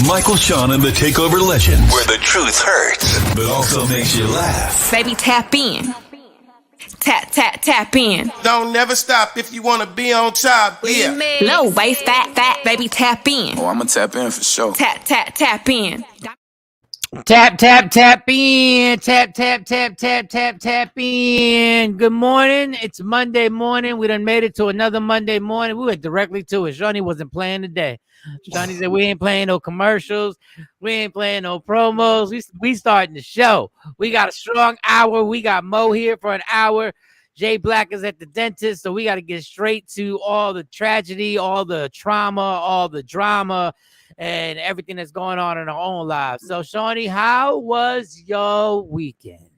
Michael, Shawn, and the Takeover Legends, where the truth hurts, but also makes you laugh. Baby, tap in. Tap in. Don't never stop if you want to be on top. Yeah. Low waist, fat, baby, tap in. Oh, I'm going to tap in for sure. Tap in. Tap in. Tap in. Good morning. It's Monday morning. We done made it to another Monday morning. We went directly to it. Shawnee wasn't playing today. Shawnee said, we ain't playing no commercials. We ain't playing no promos. We starting the show. We got a strong hour. We got Mo here for an hour. Jay Black is at the dentist, so we got to get straight to all the tragedy, all the trauma, all the drama, and everything that's going on in our own lives. So, Shawnee, how was your weekend?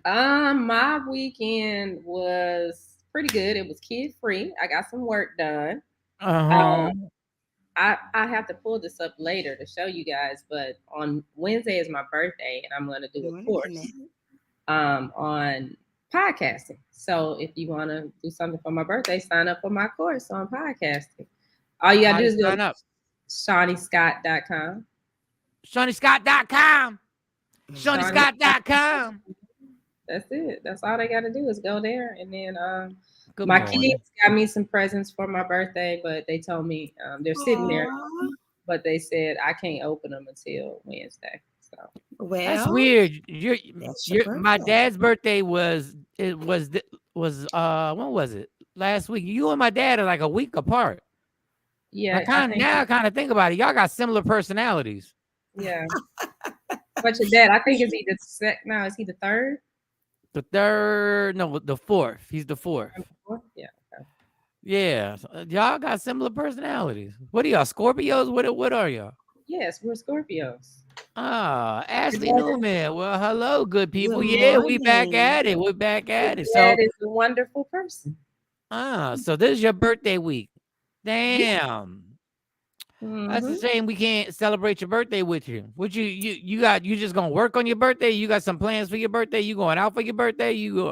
My weekend was pretty good. It was kid-free. I got some work done. I have to pull this up later to show you guys, but on Wednesday is my birthday, and I'm going to do a course on podcasting. So if you want to do something for my birthday, sign up for my course on podcasting. All you got to do is go to ShawneyScott.com. ShawneyScott.com. ShawneyScott.com. That's it. That's all they got to do is go there. And then Good my morning. kids got me some presents for my birthday, but they told me they're sitting there, but they said I can't open them until Wednesday. So that's weird. My dad's birthday was when was it? Last week. You and my dad are like a week apart. Yeah. I kind of think about it. Y'all got similar personalities. Yeah. But your dad, I think is he the third? The third, no, the fourth. He's the fourth. Yeah. Okay. Yeah. Y'all got similar personalities. What are y'all? Scorpios? What are y'all? Yes, we're Scorpios. Ashley Newman. Well, hello, good people. Good yeah, morning. we back at it. We're back at it. That is a wonderful person. So this is your birthday week. Damn. Mm-hmm. That's a shame we can't celebrate your birthday with you. Would you just gonna work on your birthday? You got some plans for your birthday? You going out for your birthday? You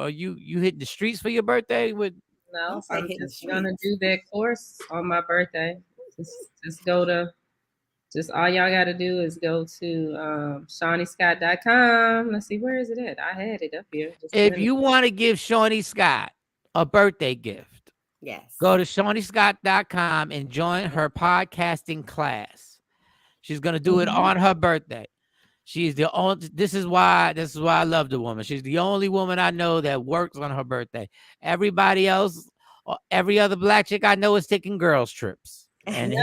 hitting the streets for your birthday? No, I'm just gonna do that course on my birthday. Just go to. Just all y'all got to do is go to ShawneyScott.com. Let's see, where is it at? I had it up here. If you want to give Shawnee Scott a birthday gift, yes, go to ShawneyScott.com and join her podcasting class. She's gonna do it on her birthday. She's the only. This is why I love the woman. She's the only woman I know that works on her birthday. Everybody else, every other black chick I know is taking girls trips. And the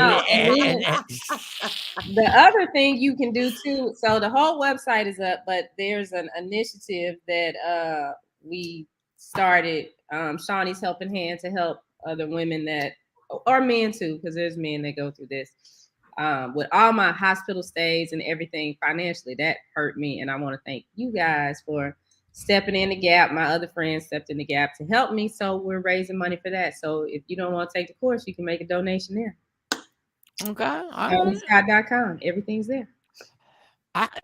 other thing you can do too, so the whole website is up, but there's an initiative that we started, Shawnee's Helping Hand, to help other women that, or men too, because there's men that go through this. With all my hospital stays and everything financially, that hurt me. And I want to thank you guys for stepping in the gap. My other friends stepped in the gap to help me. So we're raising money for that. So if you don't want to take the course, you can make a donation there. Okay. Scott.com. Everything's there.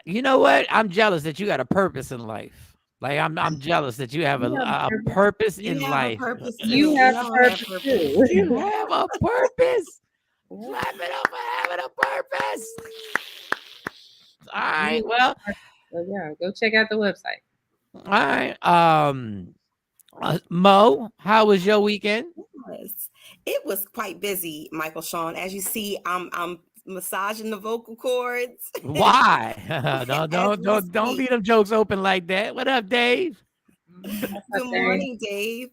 You know what? I'm jealous that you got a purpose in life. Like I'm jealous that you have a purpose in life. You have a purpose too. You have a purpose. Clap it up for having a purpose. All right. Well, yeah, go check out the website. All right. Mo, how was your weekend? It was quite busy, Michael, Shawn. As you see, I'm massaging the vocal cords. Why? Don't leave them jokes open like that. What up, Dave? Good morning, Dave.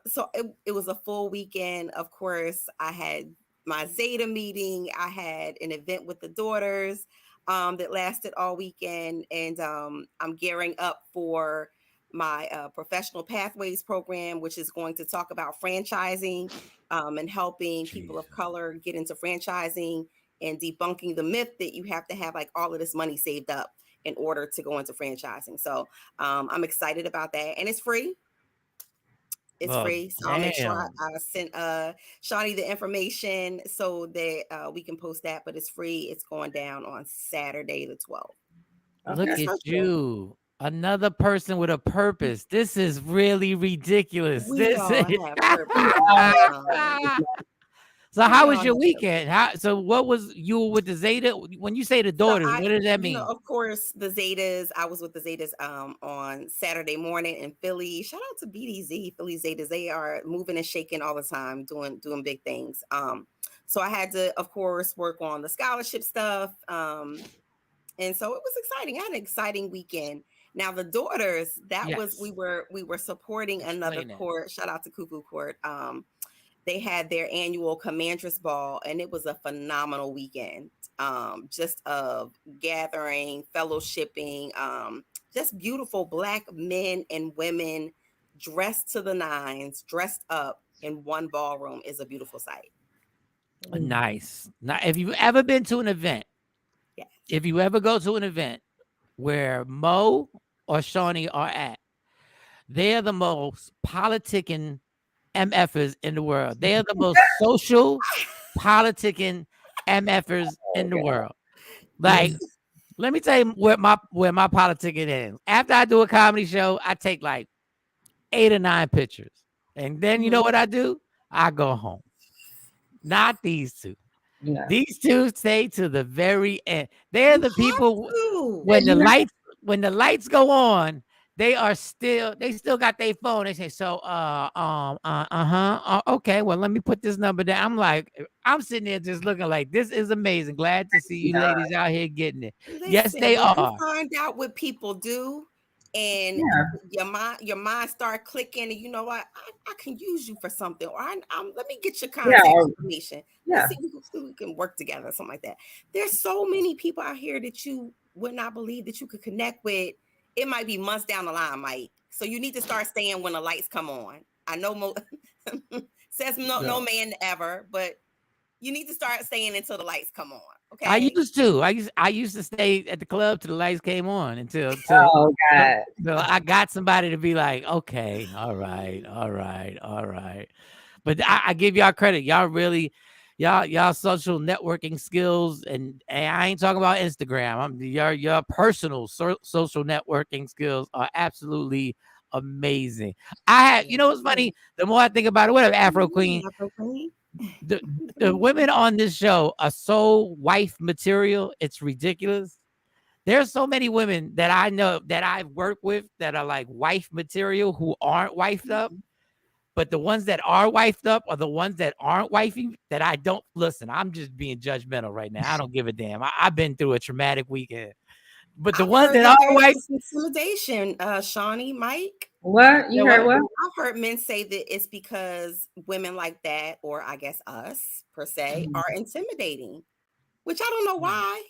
So it was a full weekend. Of course, I had my Zeta meeting. I had an event with the daughters that lasted all weekend, and I'm gearing up for my professional pathways program, which is going to talk about franchising and helping people of color get into franchising and debunking the myth that you have to have like all of this money saved up in order to go into franchising. So I'm excited about that, and it's free. It's free. So I'll make sure I sent Shawnee the information so that we can post that, but it's free. It's going down on Saturday the 12th. Look at you. Another person with a purpose. This is really ridiculous. So how was your weekend? So what was you with the Zeta? When you say the daughters, what does that mean? Of course, the Zetas. I was with the Zetas on Saturday morning in Philly. Shout out to BDZ, Philly Zetas. They are moving and shaking all the time, doing big things. So I had to, of course, work on the scholarship stuff. And so it was exciting. I had an exciting weekend. Now the daughters, we were supporting another court. Shout out to Cuckoo Court. They had their annual Commandress Ball, and it was a phenomenal weekend. Just of gathering, fellowshipping, just beautiful Black men and women dressed to the nines, dressed up in one ballroom is a beautiful sight. Nice. Now, if you've ever been to an event, if you ever go to an event where Mo or Shawnee are at, they're the most politicking MFers in the world. They are the most social politicking MFers in the world. Like, let me tell you where my politicking is. After I do a comedy show, I take like 8 or 9 pictures. And then you know what I do? I go home. Not these two. Yeah. These two stay to the very end. They're the people when the lights go on, they still got their phone. They say, so okay, well, let me put this number down. I'm sitting there just looking like, this is amazing. Glad to see you ladies out here getting it. Listen, yes, they are. You find out what people do, and your mind start clicking, and you know what, I can use you for something, or let me get your contact information. Let's see if we can work together, something like that. There's so many people out here that you would not believe that you could connect with. It might be months down the line, Mike. So you need to start staying when the lights come on. I know says no man ever, but you need to start staying until the lights come on. Okay. I used to stay at the club till the lights came on until I got somebody to be like, okay, all right. But I give y'all credit. Y'all really, y'all social networking skills, and I ain't talking about Instagram. Your personal social networking skills are absolutely amazing. You know what's funny? The more I think about it, whatever, Afro Queen. The women on this show are so wife material. It's ridiculous. There's so many women that I know that I've worked with that are like wife material who aren't wifed up. But the ones that are wifed up are the ones that aren't wifing that I don't listen. I'm just being judgmental right now. I don't give a damn. I've been through a traumatic weekend. But the ones that are wifed, intimidation, Shawnee, Mike. What? You heard what? I've heard men say that it's because women like that, or I guess us per se, are intimidating, which I don't know why.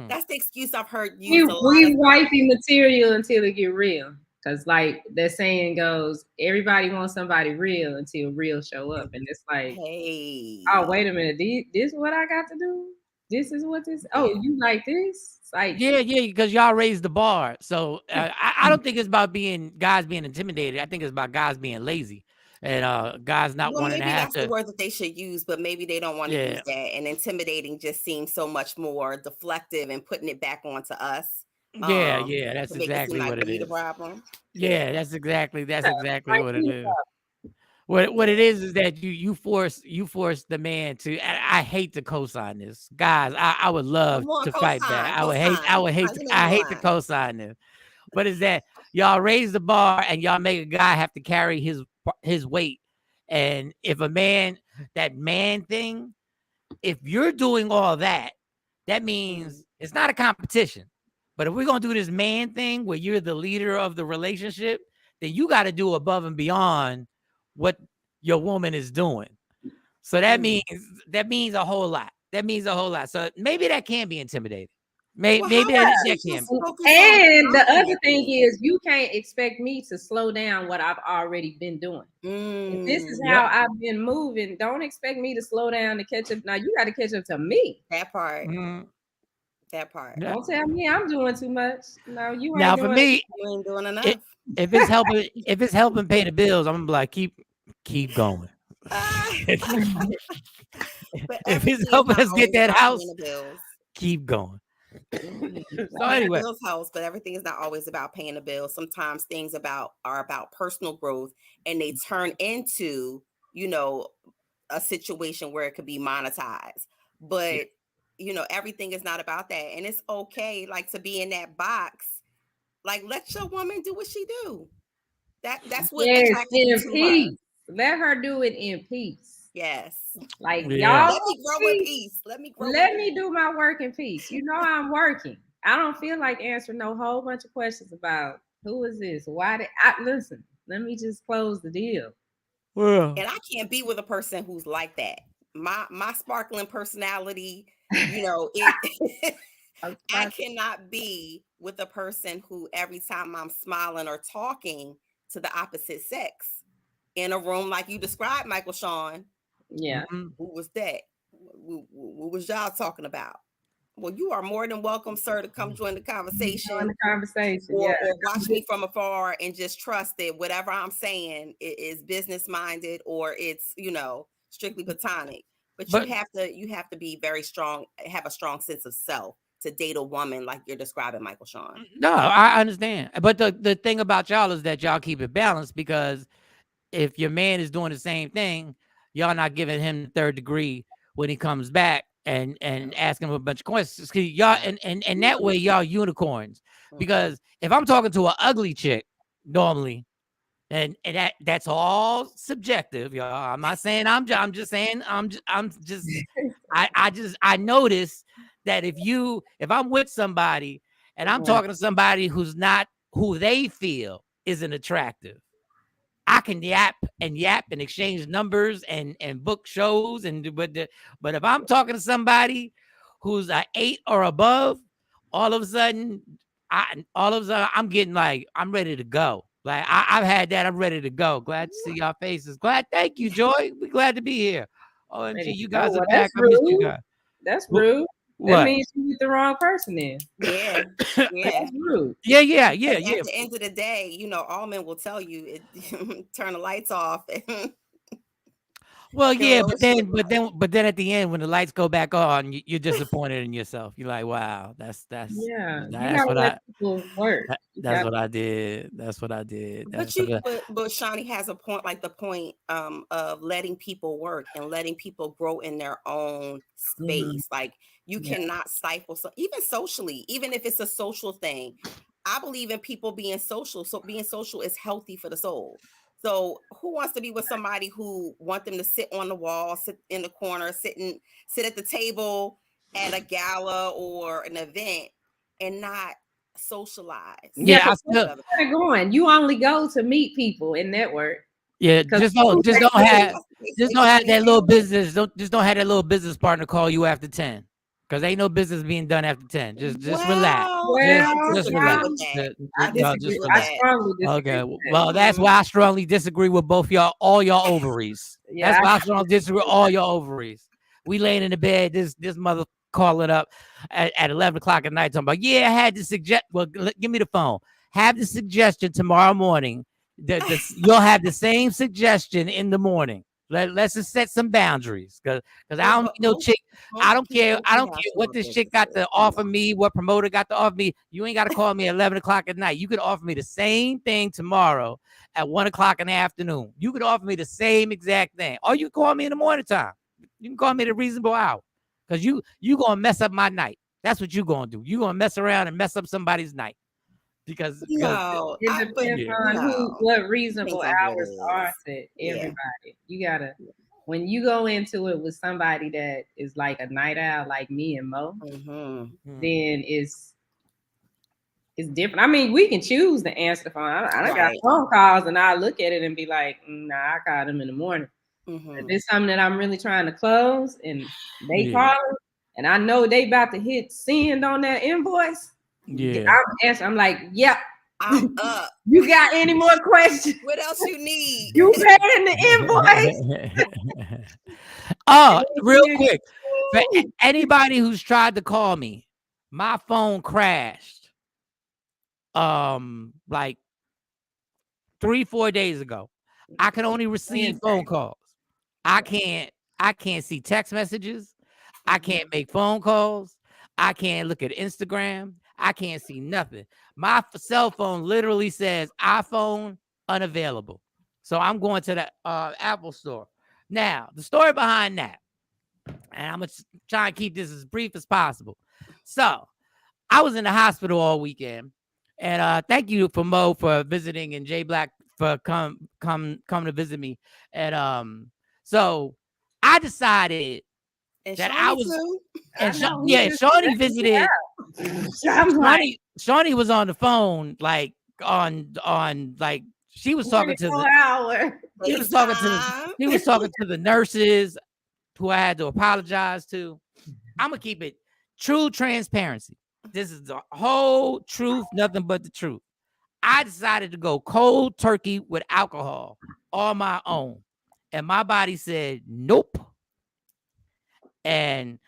That's the excuse I've heard used. We wifey material until it get real. Because like that saying goes, everybody wants somebody real until real show up. And it's like, hey, oh, wait a minute. This is what I got to do? This is what this, you like this? It's like, yeah, because y'all raised the bar. So I don't think it's about guys being intimidated. I think it's about guys being lazy and guys not wanting to have to. That's the word that they should use, but maybe they don't want to use that. And intimidating just seems so much more deflective and putting it back onto us. Yeah, that's exactly what it is. The problem. Yeah, that's exactly what it is. What it is that you force the man to. I hate to co-sign this, guys. I would love to fight back. I hate to co-sign this, but it's that y'all raise the bar and y'all make a guy have to carry his weight. And if a man, that man thing, if you're doing all that, that means it's not a competition. But if we're going to do this man thing where you're the leader of the relationship, then you got to do above and beyond what your woman is doing. So that means a whole lot. So maybe that can be intimidating. Maybe that can be. And the other thing is, you can't expect me to slow down what I've already been doing. If this is how I've been moving, don't expect me to slow down to catch up. Now you got to catch up to me. That part. That part. Don't tell me I'm doing too much. No, you ain't. Now for me, you ain't doing enough. If it's helping pay the bills, I'm gonna be like, keep going. If it's helping us get that house, keep going. So anyway, bills helps, but everything is not always about paying the bills. Sometimes things are about personal growth, and they turn into a situation where it could be monetized. But everything is not about that, and it's okay like to be in that box. Like, let your woman do what she do. That's what attracted me in to peace. her. Let her do it in peace. Yes. Like Yeah. y'all, Let me grow in peace. Let me grow. let me do my work in peace. You know I'm working. I don't feel like answering no whole bunch of questions about who is this, why did I listen. Let me just close the deal. Well, And I can't be with a person who's like that. My sparkling personality, it I cannot be with a person who every time I'm smiling or talking to the opposite sex in a room like you described, Michael Shawn. Yeah. mm-hmm. Who was that? What was y'all talking about? Well, you are more than welcome, sir, to come join the conversation. Join the conversation, or yeah. watch me from afar and just trust that whatever I'm saying is business minded or it's strictly platonic. But you have to be very strong, have a strong sense of self to date a woman like you're describing, Michael Shawn. No, I understand. But the thing about y'all is that y'all keep it balanced, because if your man is doing the same thing, y'all not giving him the third degree when he comes back and asking him a bunch of questions. Cause y'all and that way y'all unicorns. Because if I'm talking to an ugly chick normally, and that's all subjective, y'all. I'm not saying I'm just saying I notice that if I'm with somebody and I'm talking to somebody who's not who they feel isn't attractive, I can yap and exchange numbers and book shows but if I'm talking to somebody who's an 8 or above, all of a sudden I'm getting like I'm ready to go. Like I've had that. I'm ready to go. Glad to see y'all faces. Thank you, Joy. We're glad to be here. OMG, you guys are back. I missed you guys. That's rude. What? That means you with the wrong person then. Yeah. That's rude. Yeah. At the end of the day, all men will tell you turn the lights off. Well, yeah, but then at the end, when the lights go back on, you're disappointed in yourself. You're like, wow, that's Yeah, you that's gotta what let people work. that's what I did. That's what I did. But Shawnee has a point, like the point of letting people work and letting people grow in their own space. Like you cannot stifle even socially, even if it's a social thing. I believe in people being social. So being social is healthy for the soul. So who wants to be with somebody who want them to sit on the wall, sit in the corner, sit at the table at a gala or an event and not socialize? Yeah, I still going. You only go to meet people and network. Yeah, just don't have that little business. Don't have that little business partner call you after 10. Because ain't no business being done after 10. Just relax. Just relax. Just relax. Okay. Well, that's why I strongly disagree with all y'all ovaries. That's why I strongly disagree with all y'all ovaries. We laying in the bed, this mother calling up at 11 o'clock at night talking about, I had to suggest. Well, give me the phone. Have the suggestion tomorrow morning. You'll have the same suggestion in the morning. Let's just set some boundaries, because I don't know chick. I don't care what this chick got to offer me, what promoter got to offer me. You ain't got to call me at 11 o'clock at night. You could offer me the same thing tomorrow at 1 o'clock in the afternoon. You could offer me the same exact thing, or you can call me in the morning time. You can call me at a reasonable hour, because you gonna mess up my night. That's what you gonna do. You gonna mess around and mess up somebody's night. Because it depends on what reasonable hours are to everybody. You gotta, when you go into it with somebody that is like a night owl like me and Mo, then it's different. I mean, we can choose to answer the phone. I got phone calls and I look at it and be like, nah, I call them in the morning. If it's something that I'm really trying to close and they call and I know they about to hit send on that invoice, I'm like, yep. I'm up. You got any more questions? What else you need? You paying the invoice? Real quick, for anybody who's tried to call me, my phone crashed. Like 3-4 days ago. I can only receive phone calls. I can't see text messages. I can't make phone calls. I can't look at Instagram. I can't see nothing. My cell phone literally says iPhone unavailable. So I'm going to the Apple store. Now, the story behind that, and I'm going to try and keep this as brief as possible. So, I was in the hospital all weekend, and thank you for Mo for visiting and Jay Black for come to visit me. And so I decided And that I Shawnee was, too. and I know, Shawnee visited. I'm like, Shawnee was on the phone, like on like she was talking to 24 hour. she was talking to the nurses who I had to apologize to. I'm gonna keep it true transparency. This is the whole truth, nothing but the truth. I decided to go cold turkey with alcohol on my own, and my body said nope. And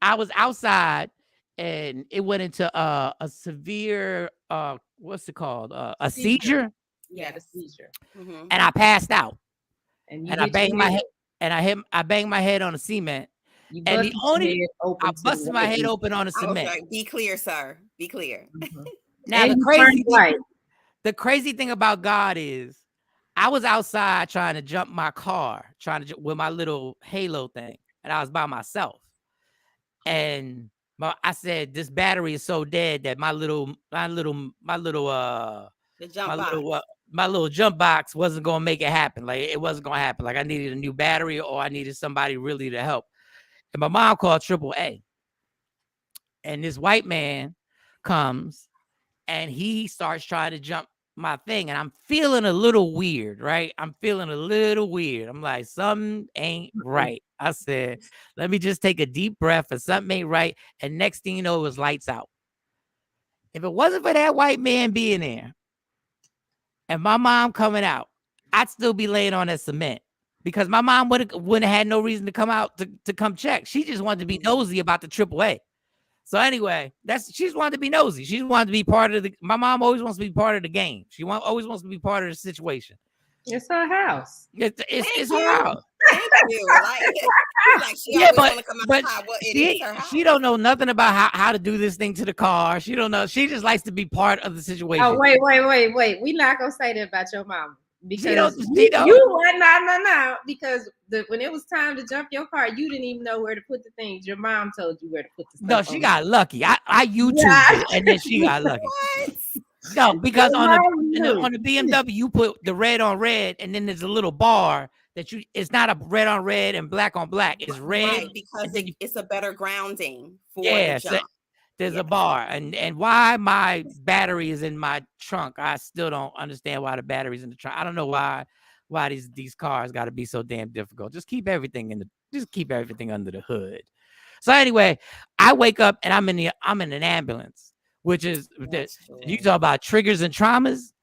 I was outside, and it went into a severe what's it called, a seizure. Yeah, the seizure. Mm-hmm. And I passed out, And you and I hit your banged my head. head, and I banged my head on the cement. You And busted your head open I to busted the my head right. open on the I was cement. like, be clear, sir. Be clear. Now And you turned white. the crazy thing about God is, I was outside trying to jump my car, with my little halo thing, and I was by myself. And I said, this battery is so dead that my little The jump box. my little jump box wasn't gonna make it happen. Like, it wasn't gonna happen. Like, I needed a new battery, or I needed somebody really to help. And my mom called AAA, and this white man comes, and he starts trying to jump my thing, and I'm feeling a little weird, right? I'm feeling a little weird. I'm like, something ain't right. I said, let me just take a deep breath, and something ain't right. And next thing you know, it was lights out. If it wasn't for that white man being there and my mom coming out, I'd still be laying on that cement, because my mom wouldn't have had no reason to come out to come check. She just wanted to be nosy about the AAA. So anyway, she's wanted to be nosy. She's wanted to be part of my mom always wants to be part of the game. She always wants to be part of the situation. It's her house. It's her house. Thank you. Like she always want to come outside. Well, it is her house. She don't know nothing about how to do this thing to the car. She don't know. She just likes to be part of the situation. Oh, wait. We're not gonna say that about your mom. Because no. Because when it was time to jump your car, you didn't even know where to put the things. Your mom told you where to put the stuff. No, she got lucky. I YouTubed it, and then she got lucky. No, because on the BMW, you put the red on red, and then there's a little bar that it's not a red on red and black on black. It's red, right, because it's a better grounding for the jump. There's a bar, and why my battery is in my trunk, I still don't understand why the battery's in the trunk. I don't know why these cars got to be so damn difficult. Just keep everything under the hood. So anyway, I wake up and I'm in an ambulance, which is you talk about triggers and traumas.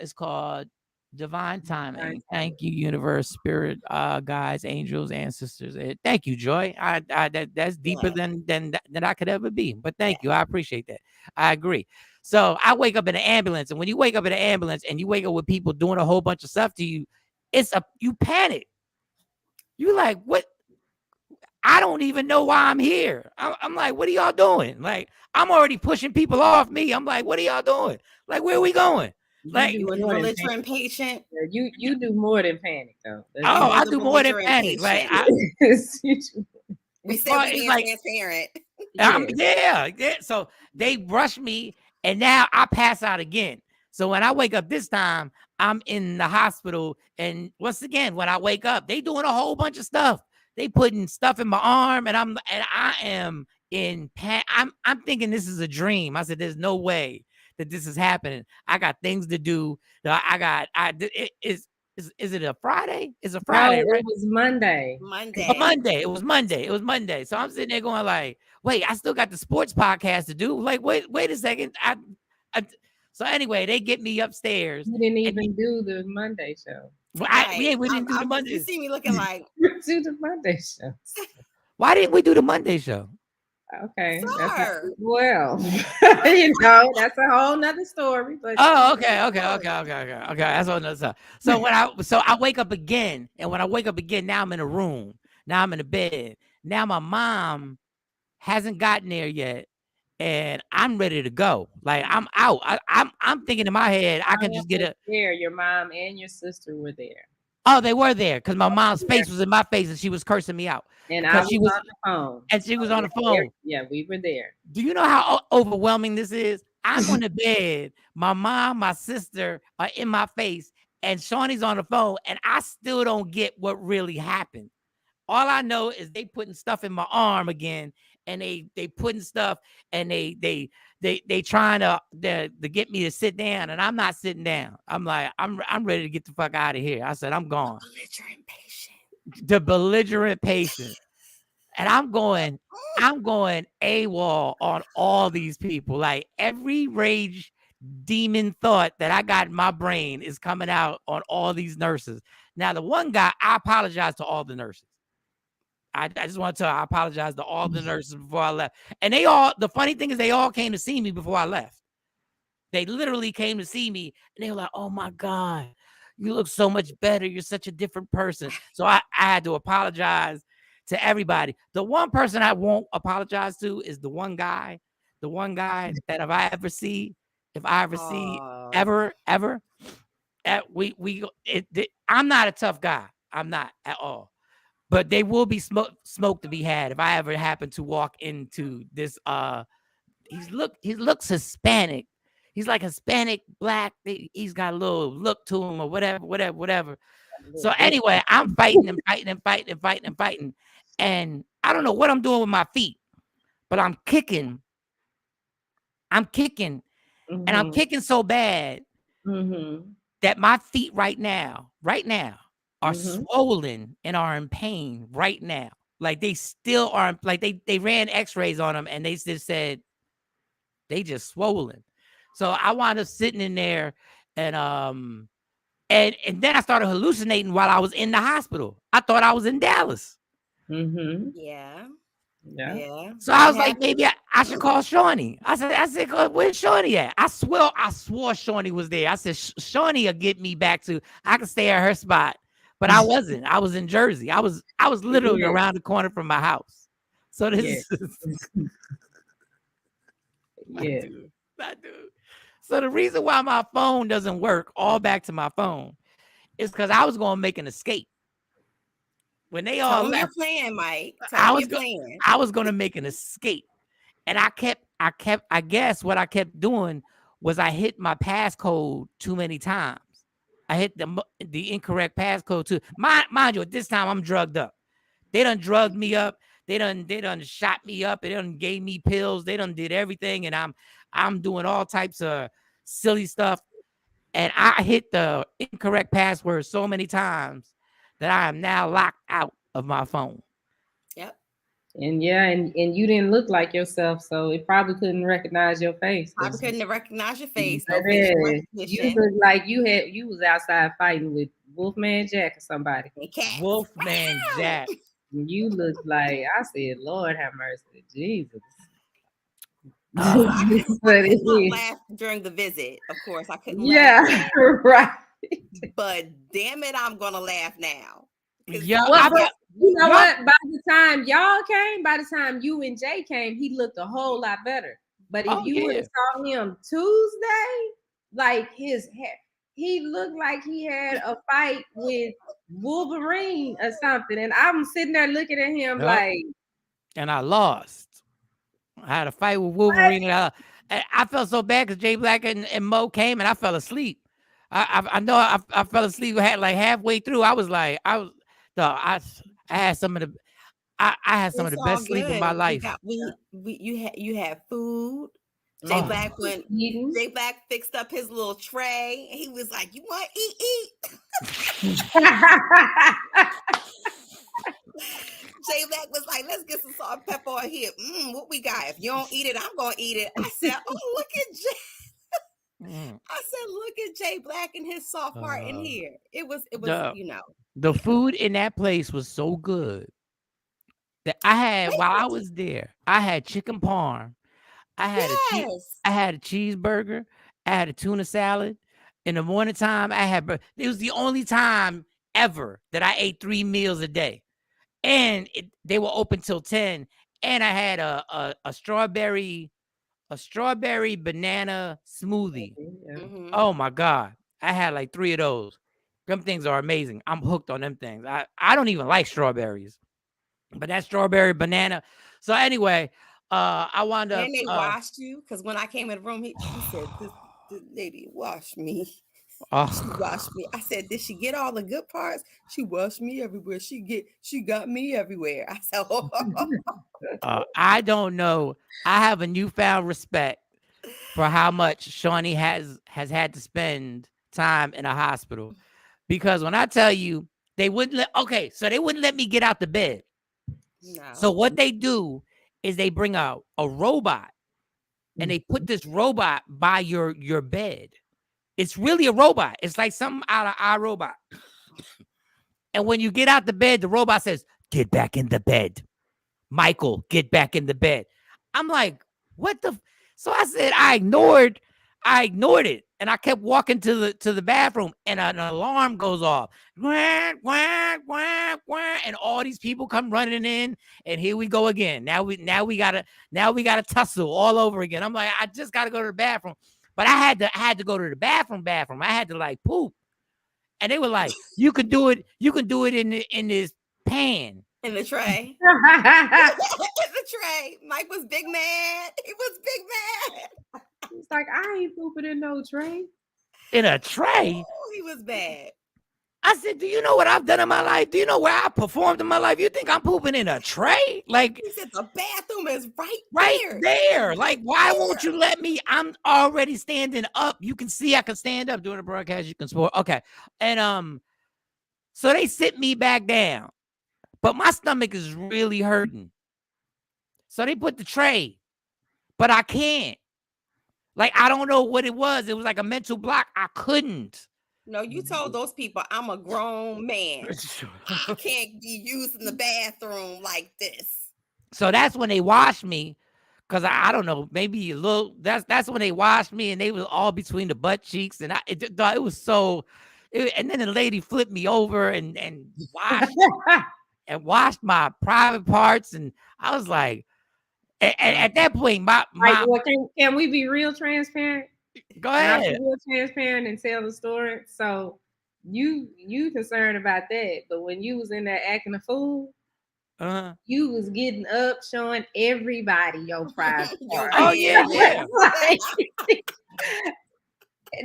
It's called divine timing. Thank you, universe, spirit, guides, angels, ancestors. Thank you, Joy. That's deeper than I could ever be. But thank you. I appreciate that. I agree. So I wake up in an ambulance, and when you wake up in an ambulance and you wake up with people doing a whole bunch of stuff to you, you panic. You like, what? I don't even know why I'm here. I'm like, what are y'all doing? Like, I'm already pushing people off me. I'm like, what are y'all doing? Like, where are we going? Like, you a belligerent patient. You do more than panic, though. Oh, I do more than panic. Like, we said we being transparent. Yeah. So they rush me, and now I pass out again. So when I wake up this time, I'm in the hospital, and once again, when I wake up, they doing a whole bunch of stuff. They putting stuff in my arm, and I am in panic. I'm thinking this is a dream. I said, there's no way that this is happening. I got things to do. Is it a Friday? It's a Friday, no, right? It was Monday. It was Monday. So I'm sitting there going like, wait, I still got the sports podcast to do. Like, wait a second. So anyway, they get me upstairs. You didn't even do the Monday show. Well, we didn't do the Monday. You see me looking like do the Monday show. Why didn't we do the Monday show? Okay. Well, that's a whole nother story. But okay. That's all another stuff. So I wake up again, and when I wake up again, now I'm in a room. Now I'm in a bed. Now my mom hasn't gotten there yet, and I'm ready to go. Like, I'm out. I'm thinking in my head, I can just get there. Your mom and your sister were there. Oh, they were there because my mom's face was in my face and she was cursing me out. And I was She was on the phone. and she was on the Yeah, phone. yeah, we were there. Do you know how overwhelming this is? I'm on the bed. My mom, my sister are in my face, and Shawnee's on the phone, and I still don't get what really happened. All I know is they putting stuff in my arm again, and they putting stuff, and they trying to get me to sit down, and I'm not sitting down. I'm like, I'm ready to get the fuck out of here. I said, I'm gone. Belligerent patient. The belligerent patient. And I'm going AWOL on all these people. Like every rage demon thought that I got in my brain is coming out on all these nurses. Now, the one guy, I apologize to all the nurses. I just want to tell you, I apologize to all the nurses before I left. And the funny thing is they all came to see me before I left. They literally came to see me and they were like, oh my God, you look so much better. You're such a different person. So I had to apologize to everybody. The one person I won't apologize to is the one guy that if I ever see ever, I'm not a tough guy. I'm not at all. But there will be smoke to be had if I ever happen to walk into this. He looks Hispanic. He's like Hispanic, black. He's got a little look to him or whatever. So anyway, I'm fighting and fighting and fighting and fighting and fighting. And I don't know what I'm doing with my feet, but I'm kicking. Mm-hmm. And I'm kicking so bad that my feet right now are swollen and are in pain right now. Like they still are, like they ran x-rays on them and they just said they just swollen. So I wound up sitting in there and then I started hallucinating while I was in the hospital. I thought I was in Dallas. Yeah. So I was like, maybe I should call Shawnee. I said, where's Shawnee at? I swore Shawnee was there. I said, Shawnee will get me back to, I could stay at her spot. But I wasn't. I was in Jersey. I was literally around the corner from my house. So this is I do. So the reason why my phone doesn't work, all back to my phone, is because I was going to make an escape. When they all left, your plan, Mike. I was going to make an escape. And I guess what I kept doing was I hit my passcode too many times. I hit the incorrect passcode too. Mind you, at this time I'm drugged up. They done drugged me up. They done shot me up. They done gave me pills. They done did everything. And I'm doing all types of silly stuff. And I hit the incorrect password so many times that I am now locked out of my phone. Yep. And you didn't look like yourself, so it probably couldn't recognize your face. Probably couldn't recognize your face. You look like you was outside fighting with Wolfman Jack or somebody. Wolfman Jack. You look like, I said, Lord have mercy, Jesus. I couldn't laugh during the visit. Of course, I couldn't laugh. Yeah, right. But damn it, I'm gonna laugh now. Yeah, you know what? By the time y'all came, by the time you and Jay came, he looked a whole lot better. But if you would have saw him Tuesday, like his hair, he looked like he had a fight with Wolverine or something. And I'm sitting there looking at him like, and I lost. I had a fight with Wolverine. And I felt so bad because Jay Black and Mo came and I fell asleep. I know I fell asleep like halfway through. I was like, I had some of the had some of the best sleep of my life. You had food. Jay Black Jay Black fixed up his little tray. He was like, "You want eat?" Jay Black was like, "Let's get some salt and pepper on here. What we got? If you don't eat it, I'm gonna eat it." I said, "Oh, look at Jay." I said, "Look at Jay Black and his soft heart in here." It was, the food in that place was so good that I had while I was there. I had chicken parm. I had a cheeseburger. I had a tuna salad. In the morning time, it was the only time ever that I ate 3 meals a day. And they were open till 10. And I had a strawberry banana smoothie. Oh my God. I had like 3 of those. Them things are amazing. I'm hooked on them things. I don't even like strawberries, but that strawberry banana. So anyway, I wound up. And they washed you because when I came in the room, he said, "This lady washed me. She washed me." I said, "Did she get all the good parts? She washed me everywhere. She got me everywhere." I said, I don't know. I have a newfound respect for how much Shawnee has had to spend time in a hospital, because when I tell you they wouldn't let. Okay, so they wouldn't let me get out the bed. "No." So what they do is they bring out a robot and they put this robot by your bed. It's really a robot. It's like something out of iRobot. And when you get out the bed, the robot says, "Get back in the bed. Michael, get back in the bed." I'm like, what the? So I said, I ignored it. And I kept walking to the bathroom, and an alarm goes off. Quack, quack, quack, quack, and all these people come running in, and here we go again. Now we gotta tussle all over again. I'm like, I just gotta go to the bathroom. But I had to go to the bathroom. I had to like poop. And they were like, you can do it in this pan. In the tray. In the tray. Mike was big man. He was big man. It's like, I ain't pooping in no tray. In a tray? Oh, he was bad. I said, do you know what I've done in my life? Do you know where I performed in my life? You think I'm pooping in a tray? Like, he said the bathroom is right there. Like, why won't you let me? I'm already standing up. You can see I can stand up during the broadcast. You can support. Okay. And so they sit me back down, but my stomach is really hurting. So they put the tray, but I can't. Like, I don't know what it was. It was like a mental block. I couldn't. No, you told those people I'm a grown man. I can't be using the bathroom like this. So that's when they washed me, because I don't know, maybe a little. That's when they washed me, and they was all between the butt cheeks, and it was so. And then the lady flipped me over and washed my private parts, and I was like, at that point, can we be real transparent? Go ahead. Be real transparent and tell the story. So you concerned about that, but when you was in there acting a fool, you was getting up, showing everybody your private part. Oh yeah.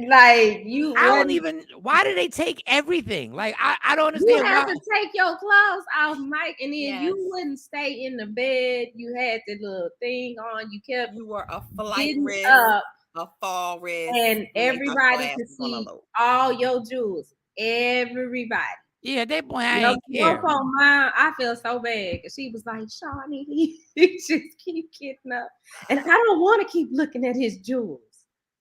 Like you, I don't even. Why do they take everything? Like I don't understand. You have to take your clothes off, Mike, and then you wouldn't stay in the bed. You had the little thing on. You were a flight risk, a fall risk, and everybody could see all your jewels. Everybody. Yeah, they boy, I ain't care. I feel so bad because she was like, Shawnee, he just keep getting up, and I don't want to keep looking at his jewels.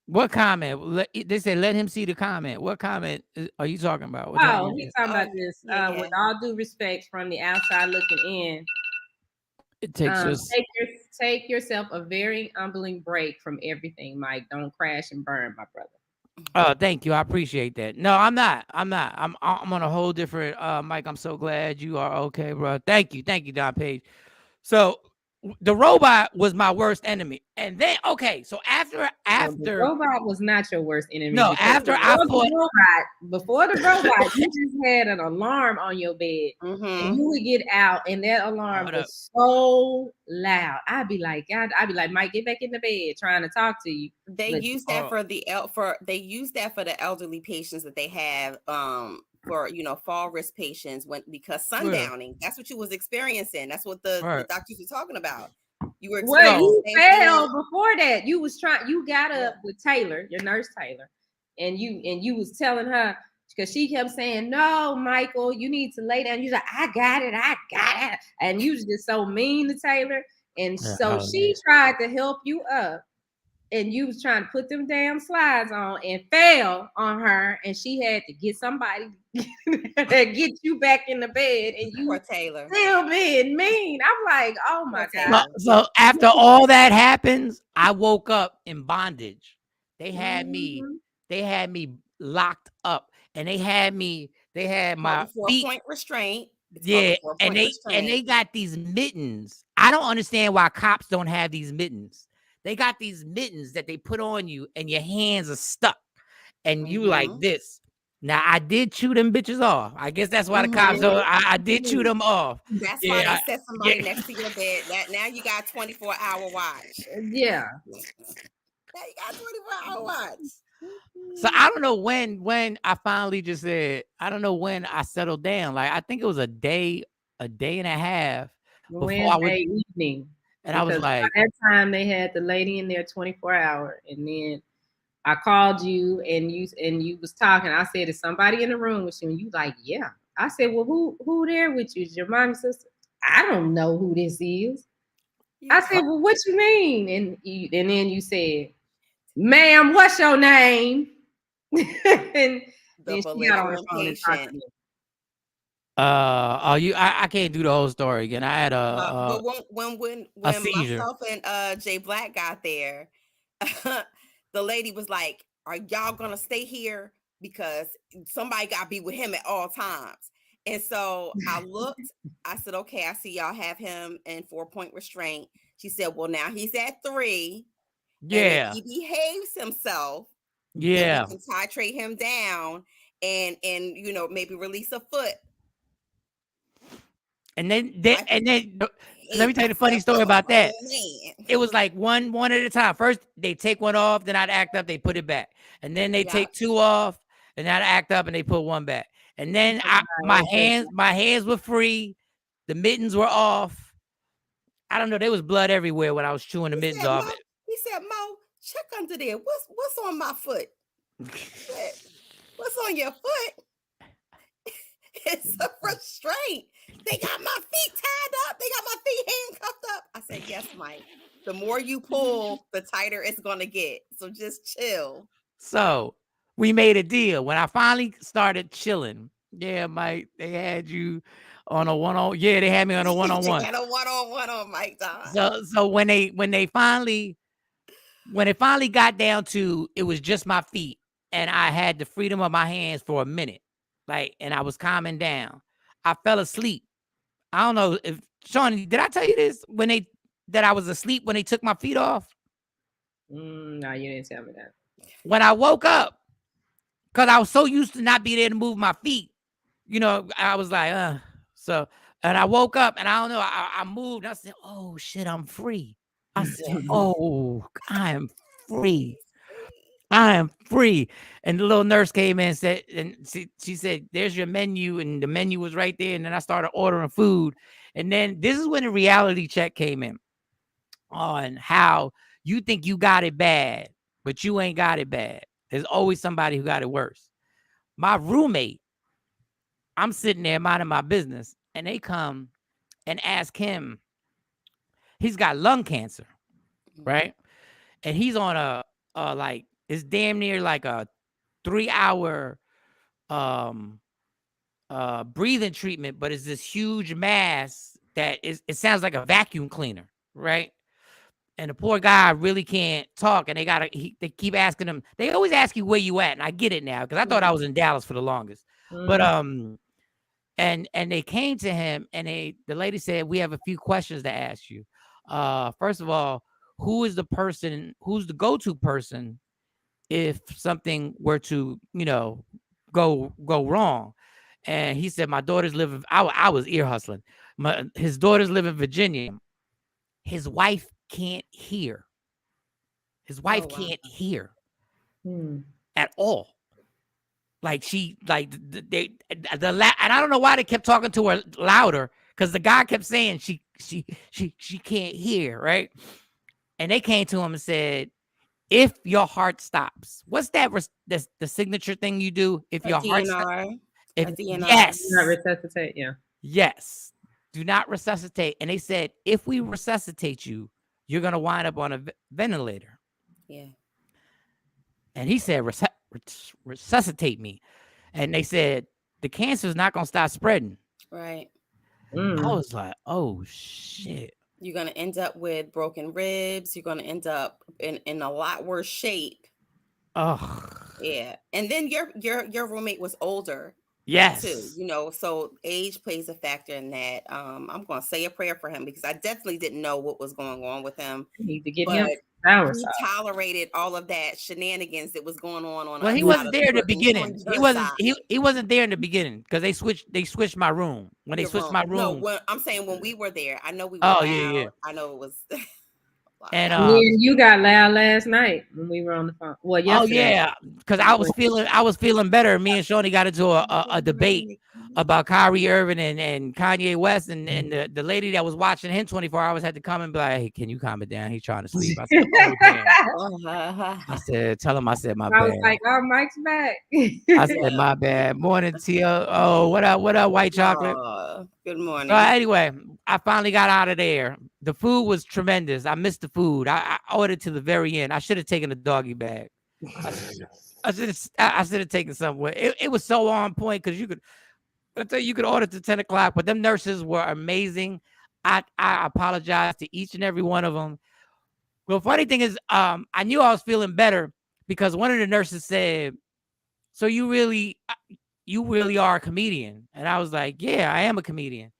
What comment? They said let him see the comment. What comment are you talking about? He's talking about this. With all due respect, from the outside looking in, it takes take yourself a very humbling break from everything, Mike. Don't crash and burn, my brother. Oh, thank you. I appreciate that. No, I'm not. I'm on a whole different Mike. I'm so glad you are okay, bro. Thank you, Don Page. So the robot was my worst enemy, and then so after the robot was not your worst enemy. No, after I fought before the robot, you just had an alarm on your bed, and you would get out, and that alarm was so loud. I'd be like, Mike, get back in the bed, trying to talk to you. They use that for the elderly patients that they have for fall risk patients because sundowning. That's what you was experiencing. That's what the doctors were talking about. You were you fell before that. You was trying. You got up with Taylor, your nurse Taylor, and you was telling her because she kept saying, "No, Michael, you need to lay down." You like, "I got it," and you was just so mean to Taylor, and so she tried to help you up. And you was trying to put them damn slides on and fell on her, and she had to get somebody to get you back in the bed. And you, Taylor, still being mean. I'm like, oh my God. So after all that happens, I woke up in bondage. They had me locked up, and they had my 4-point restraint. And they got these mittens. I don't understand why cops don't have these mittens. They got these mittens that they put on you, and your hands are stuck, and you like this. Now I did chew them bitches off. I guess that's why the cops. Mhm. So I did chew them off. That's why Yeah, they set somebody yeah. next to your bed. That now you got 24-hour watch. Yeah. Now you got 24-hour watch. So I don't know when I finally just said, I don't know when I settled down. Like I think it was a day and a half before I would, Wednesday evening. and I was Because by like, that time they had the lady in there 24 hour, and then I called you and you was talking. I said, "Is somebody in the room with you?" And you like, "Yeah." I said, "Well, who there with you? Is your mom and sister?" I don't know who this is. I said, "Well, what you mean?" And then you said, "Ma'am, what's your name?" And then she got on the belligerent phone and talked to patient. me. I can't do the whole story again. I had But a when seizure. myself and Jay Black got there, the lady was like, "Are y'all gonna stay here? Because somebody got to be with him at all times." And so I looked. I said, "Okay, I see y'all have him in 4-point restraint." She said, "Well, now he's at 3, and if Yeah, he behaves himself, then we yeah. can titrate him down and maybe release a foot." And then I let me hate tell you the funny myself story as a about that. grown man. It was like one at a time. First, they take one off, then I'd act up, they put it back. And then they Yeah. take 2 off, and I'd act up and they put 1 back. And then my hands were free, the mittens were off. I don't know, there was blood everywhere when I was chewing the mittens off. He said, Mo, check under there. What's on my foot? Said, what's on your foot? It's a restraint. They got my feet tied up. They got my feet handcuffed up. I said, yes, Mike. The more you pull, the tighter it's gonna get. So just chill. So we made a deal. When I finally started chilling, yeah, Mike, they had you on a one-on. Yeah, they had me on a one-on-one. They had a one-on-one on Mike Don. So when it finally got down to it was just my feet and I had the freedom of my hands for a minute, like, and I was calming down, I fell asleep. I don't know if Shawn, did I tell you this that I was asleep when they took my feet off? No, you didn't tell me that. When I woke up, because I was so used to not being able to move my feet, I was like, so, and I woke up and I don't know, I moved. I said, oh shit, I'm free. I said, oh, I am free. I am free. And the little nurse came in and said, and she said, there's your menu. And the menu was right there. And then I started ordering food. And then this is when the reality check came in on how you think you got it bad, but you ain't got it bad. There's always somebody who got it worse. My roommate, I'm sitting there minding my business, and they come and ask him, he's got lung cancer, right? And he's on like, it's damn near like a 3-hour breathing treatment, but it's this huge mass that it sounds like a vacuum cleaner, right? And the poor guy really can't talk, and they keep asking him. They always ask you where you at, and I get it now because I thought I was in Dallas for the longest. But and they came to him, and the lady said, we have a few questions to ask you. First of all, who's the go-to person if something were to go wrong? And he said, my daughters live in, I was ear hustling. His daughters live in Virginia. His wife can't hear. His wife can't hear at all. Like and I don't know why they kept talking to her louder, because the guy kept saying she can't hear, right? And they came to him and said, if your heart stops, what's that? The signature thing you do if your heart stops? Yes, not resuscitate. Yeah. yes, do not resuscitate. And they said, if we resuscitate you, you're gonna wind up on a ventilator. Yeah. And he said, resuscitate me. And they said, the cancer is not going to stop spreading. Right. I was like, oh, shit. You're going to end up with broken ribs. You're going to end up in a lot worse shape. Oh. Yeah. And then your roommate was older. Yes. Too, so age plays a factor in that. I'm going to say a prayer for him because I definitely didn't know what was going on with him. You need to get him Sour he sauce. tolerated all of that shenanigans that was going on Well, the he other wasn't side of there in the on beginning. He your wasn't. side, He wasn't there in the beginning because they switched my room. When they your switched room. my No, room. when I'm saying when we were there, I know we were Oh yeah, yeah. loud. I know it was And Me and you got loud last night when we were on the phone. Well, oh yesterday. yeah, because I was feeling better. Me and Shawnee got into a debate about Kyrie Irving and Kanye West, and the lady that was watching him 24 hours had to come and be like, "Hey, can you calm it down? He's trying to sleep." I said, "Oh damn." I said, "Tell him I said my bad." I was like, "Oh, Mike's back." I said, "My bad." Morning, Tia. Oh, what up? What up, white chocolate? Good morning. So anyway, I finally got out of there. The food was tremendous. I missed the food. I ordered to the very end. I should have taken a doggy bag. I should have taken somewhere. It was so on point because you could order to 10 o'clock, but them nurses were amazing. I apologize to each and every one of them. Well, funny thing is, I knew I was feeling better because one of the nurses said, "So you really are a comedian?" And I was like, "Yeah, I am a comedian."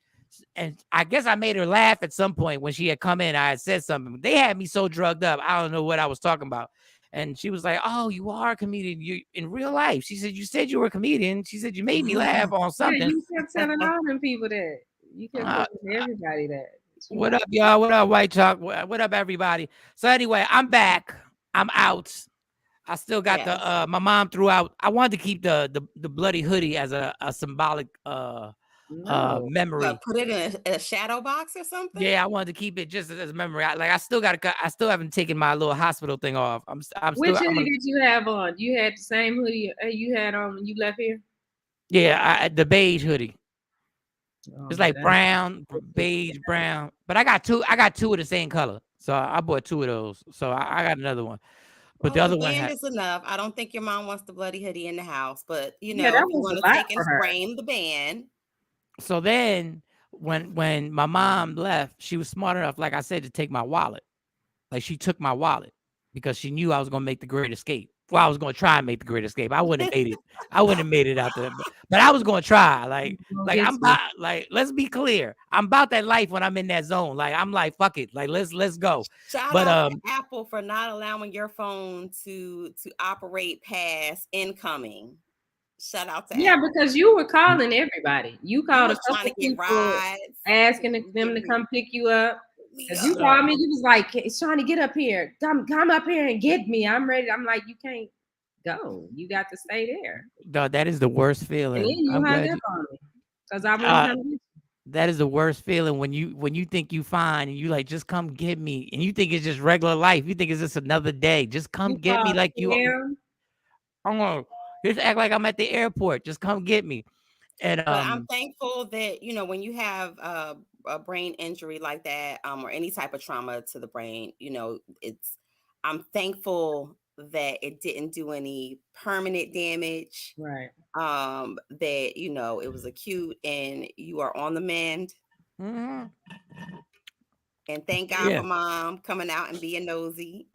And I guess I made her laugh at some point when she had come in. I had said something. They had me so drugged up. I don't know what I was talking about. And she was like, "Oh, you are a comedian. You in real life." She said, "You said you were a comedian." She said, "You made me laugh on Yeah, something." you kept telling all them people that. You kept Uh, telling everybody that. what up, y'all? What up, White Chalk? What up, everybody? So anyway, I'm back. I'm out. I still got the my mom threw out. I wanted to keep the bloody hoodie as a symbolic memory. Put it in a shadow box or something. Yeah, I wanted to keep it just as a memory. I still haven't taken my little hospital thing off. Which hoodie did you have on? You had the same hoodie you had on when you left here? Yeah, the beige hoodie. Oh, It's like brown, beige, brown. But I got two of the same color. So I bought two of those. So I got another one. But the other one band is enough. I don't think your mom wants the bloody hoodie in the house, but if you that was want a to lot take and for her. frame the band. So then when my mom left, she was smart enough, like I said, to take my wallet. Like she took my wallet because she knew I was gonna make the great escape. Well, I was gonna try and make the great escape. I wouldn't have made it. I wouldn't have made it out there, but I was gonna try. Like I'm about, like, let's be clear. I'm about that life when I'm in that zone. Like I'm like, fuck it. Like let's go. Shout out to Apple for not allowing your phone to operate past incoming. Shout out to Apple. Because you were calling everybody. You called a couple trying to get people rides, asking them to come pick you up. Because you called me, you was like, "Shawn, get up here. Come up here and get me. I'm ready." I'm like, "You can't go. You got to stay there." No, that is the worst feeling. And then you hung up on me because I wasn't. That is the worst feeling when you think you fine and you like, just come get me, and you think it's just regular life. You think it's just another day. Just come get me, like you. I'm gonna just act like I'm at the airport. Just come get me. And but I'm thankful that when you have a brain injury like that, or any type of trauma to the brain, I'm thankful that it didn't do any permanent damage. Right. That it was acute and you are on the mend. Mm-hmm. And thank God for mom coming out and being nosy.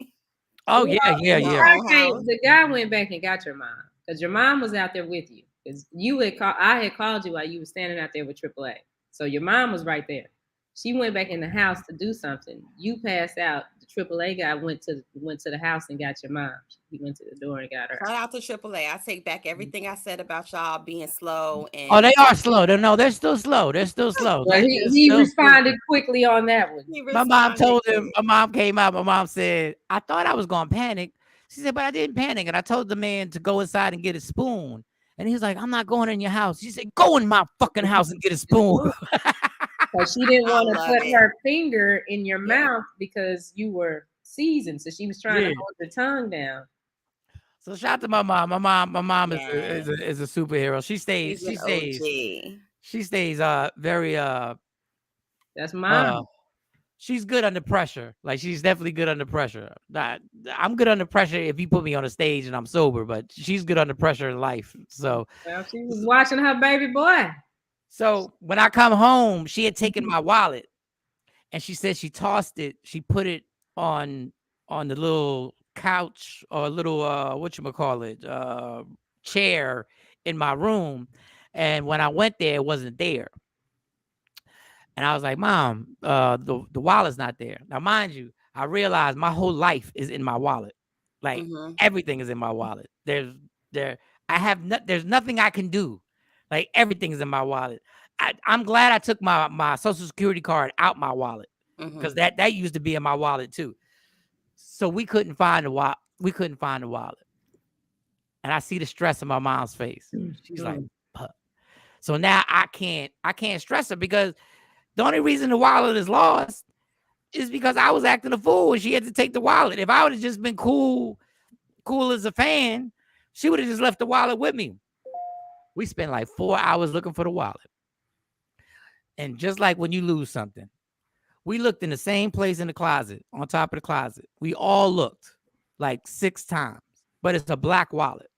Oh yeah. The guy went back and got your mom because your mom was out there with you. Because I had called you while you were standing out there with AAA. So your mom was right there. She went back in the house to do something. You passed out. The AAA guy went to the house and got your mom. He went to the door and got her. Shout out to AAA. I take back everything I said about y'all being slow. And oh, they are slow. No, they're still slow. They're still slow. Well, he responded quickly on that one. My mom told him. My mom came out. My mom said, "I thought I was gonna panic." She said, "But I didn't panic." And I told the man to go inside and get a spoon. And he was like, "I'm not going in your house." She said, "Go in my fucking house and get a spoon." Because she didn't want to put her finger in your mouth because you were seasoned. So she was trying to hold the tongue down. So shout out to my mom. My mom is a superhero. She stays. She stays very That's mom. She's good under pressure. Like she's definitely good under pressure. I'm good under pressure if you put me on a stage and I'm sober, but she's good under pressure in life. So she was watching her baby boy. So when I come home, she had taken my wallet and she said she tossed it. She put it on the little couch or little chair in my room. And when I went there, it wasn't there. And I was like, "Mom, the wallet's not there." Now, mind you, I realized my whole life is in my wallet. Like everything is in my wallet. There's nothing I can do. Like everything is in my wallet. I'm glad I took my Social Security card out my wallet because that used to be in my wallet too. So we couldn't find the wallet. And I see the stress in my mom's face. She's like, "Puh." So now I can't stress her because the only reason the wallet is lost is because I was acting a fool and she had to take the wallet. If I would have just been cool as a fan, she would have just left the wallet with me. We spent like 4 hours looking for the wallet. And just like when you lose something, we looked in the same place in the closet, on top of the closet. We all looked like 6 times, but it's a black wallet.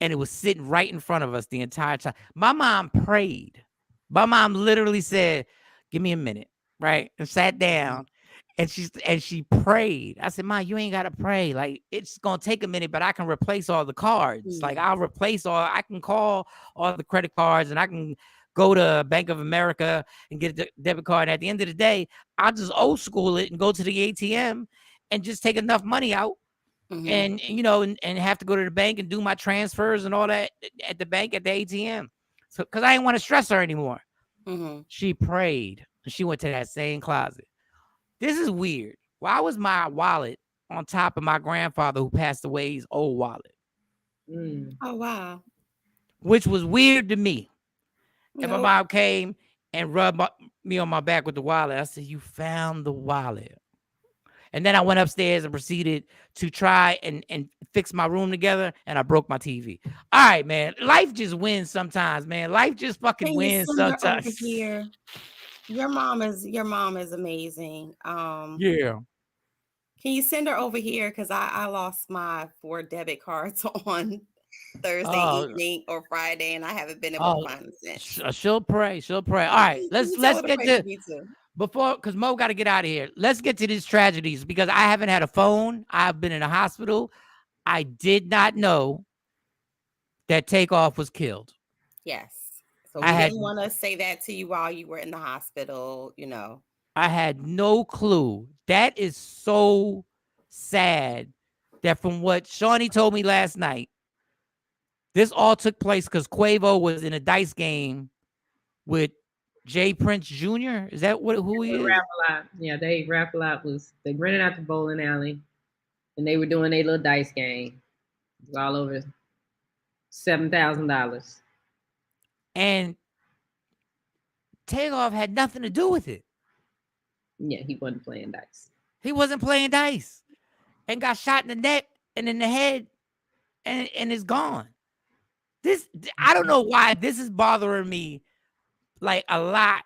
And it was sitting right in front of us the entire time. My mom prayed. My mom literally said, "Give me a minute," right? And sat down. And she prayed. I said, "Ma, you ain't gotta pray. Like, it's gonna take a minute, but I can replace all the cards. Like, I can call all the credit cards and I can go to Bank of America and get a debit card. And at the end of the day, I'll just old school it and go to the ATM and just take enough money out and have to go to the bank and do my transfers and all that at the bank at the ATM. So because I didn't want to stress her anymore." She prayed and she went to that same closet. This is weird. Why was my wallet on top of my grandfather who passed away's old wallet? Oh, wow. Which was weird to me. And my Nope. mom came and rubbed me on my back with the wallet. I said, "You found the wallet." And then I went upstairs and proceeded to try and fix my room together, and I broke my TV. All right, man. Life just wins sometimes, man. Life just fucking Can you wins send her sometimes. over here? Your mom is amazing. Yeah. Can you send her over here? Because I lost my 4 debit cards on Thursday evening or Friday, and I haven't been able to find them since. She'll pray. All right, let's get to before, because Mo got to get out of here. Let's get to these tragedies because I haven't had a phone. I've been in a hospital. I did not know that Takeoff was killed. Yes. So we didn't want to say that to you while you were in the hospital, I had no clue. That is so sad that from what Shawnee told me last night, this all took place because Quavo was in a dice game with Jay Prince Jr. Is that who he is? Rap-A-Lot. Yeah, Rap-A-Lot they rented out the bowling alley and they were doing their little dice game. It was all over $7,000. And Takeoff had nothing to do with it. Yeah, he wasn't playing dice. He wasn't playing dice and got shot in the neck and in the head and is gone. I don't know why this is bothering me like a lot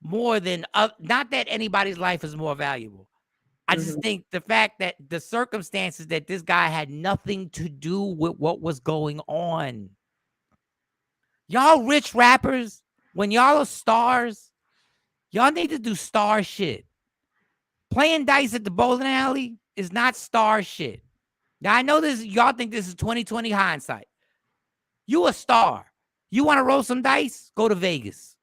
more than not that anybody's life is more valuable. I just think the fact that the circumstances that this guy had nothing to do with what was going on. Y'all rich rappers, when y'all are stars, y'all need to do star shit. Playing dice at the bowling alley is not star shit. Now, I know y'all think this is 2020 hindsight. You a star. You want to roll some dice? Go to Vegas.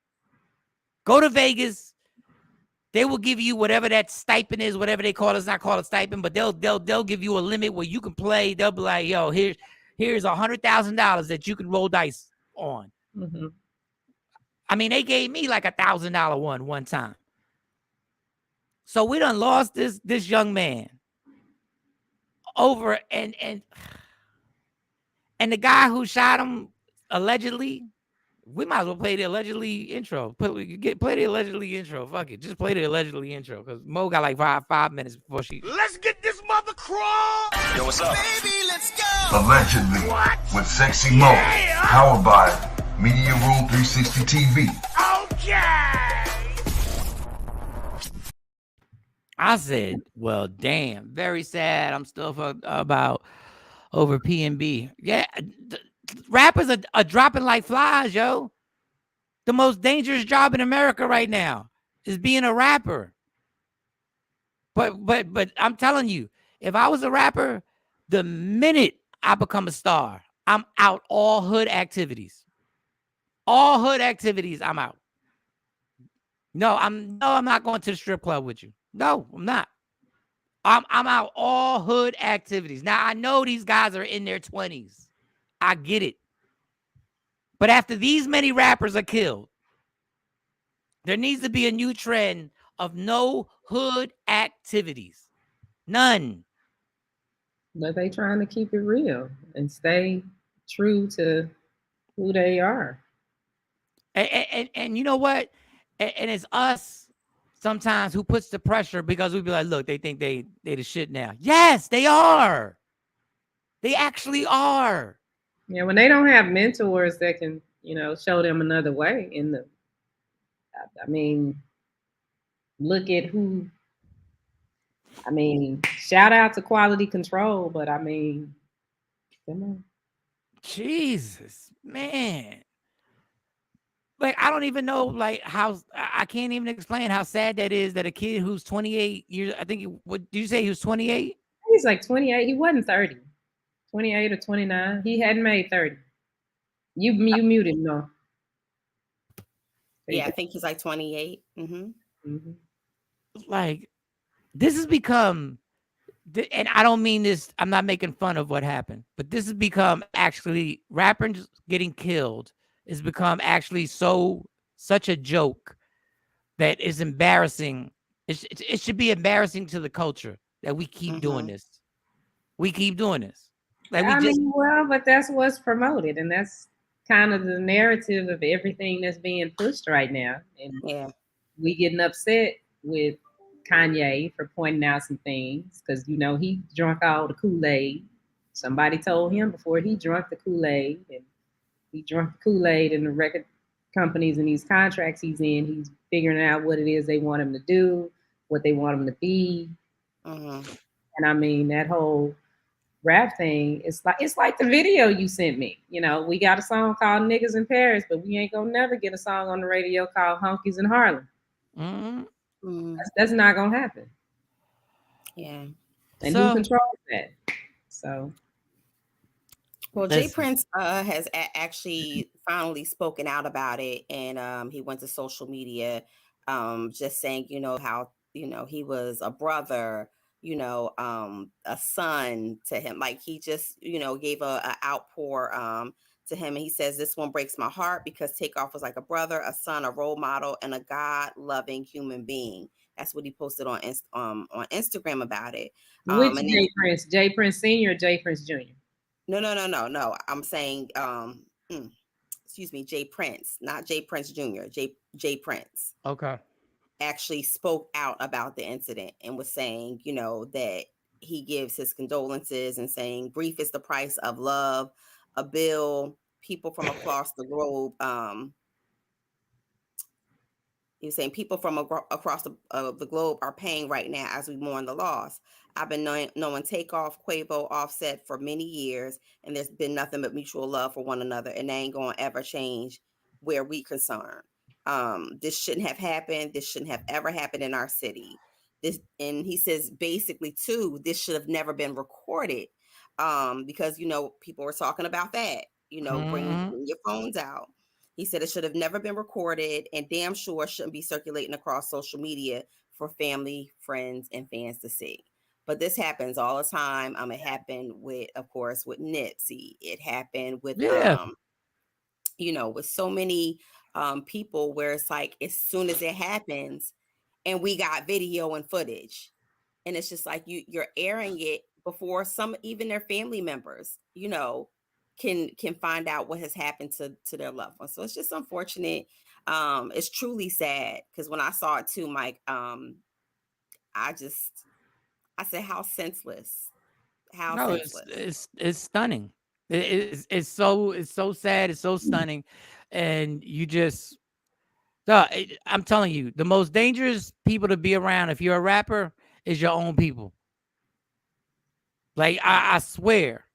Go to Vegas. They will give you whatever that stipend is, whatever they call it. It's not called a stipend, but they'll give you a limit where you can play. They'll be like, "Yo, here's $100,000 that you can roll dice on." I mean, they gave me like $1,000 one time. So we done lost this young man over and the guy who shot him allegedly. We might as well play the allegedly intro. Play the allegedly intro. Fuck it. Just play the allegedly intro because Mo got like five minutes before she. Let's get this mother crawl. Yo, what's up? Baby, let's go. Allegedly. With Sexy Mo. Powered by Media Room 360 TV. Okay. I said, well, damn. Very sad. I'm still fucked about over P&B. Yeah. Rappers are dropping like flies, yo. The most dangerous job in America right now is being a rapper. But I'm telling you, if I was a rapper, the minute I become a star, I'm out all hood activities. All hood activities, I'm out. No, I'm not going to the strip club with you. No, I'm not. I'm out all hood activities. Now I know these guys are in their 20s. I get it. But after these many rappers are killed, there needs to be a new trend of no hood activities. None. But they trying to keep it real and stay true to who they are. And you know what? And it's us sometimes who puts the pressure because we be like, look, they think they the shit now. Yes, they are. They actually are. Yeah, when they don't have mentors that can, show them another way I mean, look at who, shout out to quality control, but come on. Jesus, man. Like, I don't even know, like, how I can't even explain how sad that is that a kid who's 28 years, I think, what did you say he was 28? He's like 28. He wasn't 30. 28 or 29. He hadn't made 30. You muted, no. Yeah, I think he's like 28. Like, this has become, and I don't mean this, I'm not making fun of what happened, but this has become actually, rappers getting killed has become actually such a joke that is embarrassing. It should be embarrassing to the culture that we keep doing this. We keep doing this. Like, but that's what's promoted, and that's kind of the narrative of everything that's being pushed right now. And we getting upset with Kanye for pointing out some things because he drunk all the Kool-Aid. Somebody told him before he drunk the Kool-Aid, and he drunk the Kool-Aid in the record companies and these contracts he's in. He's figuring out what it is they want him to do, what they want him to be. And that whole rap thing, it's like the video you sent me. We got a song called Niggas in Paris, but we ain't gonna never get a song on the radio called Honkies in Harlem. That's not gonna happen. Yeah. And who controls that? So, well, Jay Prince has actually finally spoken out about it, and he went to social media, just saying, how he was a brother, a son to him. Like, he just gave a outpour to him, and he says, "This one breaks my heart because Takeoff was like a brother, a son, a role model, and a God-loving human being." That's what he posted on Instagram about it. Which Jay Prince? Jay Prince Sr. or Jay Prince Jr.? No. I'm saying, excuse me, Jay Prince, not Jay Prince Jr. Jay Prince. Okay. Actually spoke out about the incident and was saying, that he gives his condolences and saying grief is the price of love. A bill people from across the globe. He was saying people from across the globe are paying right now as we mourn the loss. I've been knowing Takeoff, Quavo, Offset for many years, and there's been nothing but mutual love for one another, and they ain't going to ever change where we concerned. This shouldn't have happened. This shouldn't have ever happened in our city. And he says basically too, this should have never been recorded, because people were talking about that. Bring your phones out. He said it should have never been recorded, and damn sure shouldn't be circulating across social media for family, friends, and fans to see. But this happens all the time. It happened with Nipsey. It happened with with so many people where it's like as soon as it happens, and we got video and footage, and it's just like you're airing it before even their family members, can find out what has happened to their loved ones. So it's just unfortunate. It's truly sad because when I saw it too, Mike, I said, how senseless. It's stunning. It's so sad. It's so stunning. And you just, I'm telling you, the most dangerous people to be around if you're a rapper is your own people. Like, I swear.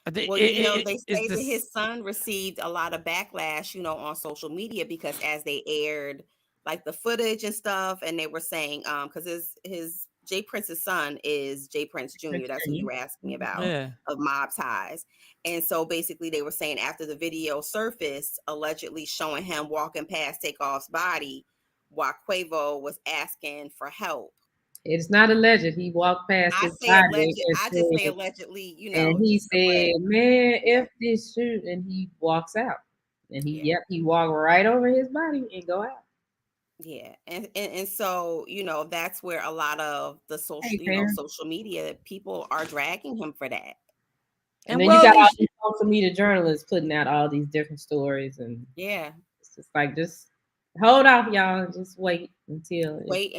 Well, they say that his son received a lot of backlash, on social media because as they aired like the footage and stuff, and they were saying, because his Jay Prince's son is Jay Prince Jr. That's who you were asking me about, of Mob Ties. And so basically they were saying after the video surfaced, allegedly showing him walking past Takeoff's body while Quavo was asking for help. It's not alleged. He walked past I his say body alleged. and I just say said, allegedly. You and know, he just said, "Man, yeah. if this shoot," and he walks out, and Yeah. he walked right over his body and go out. Yeah, and so that's where a lot of the Hey, social media people are dragging him for that. and And then you well, got all these these social media journalists putting out all these different stories, and Yeah, it's just like, just hold off, y'all. Just wait until it's wait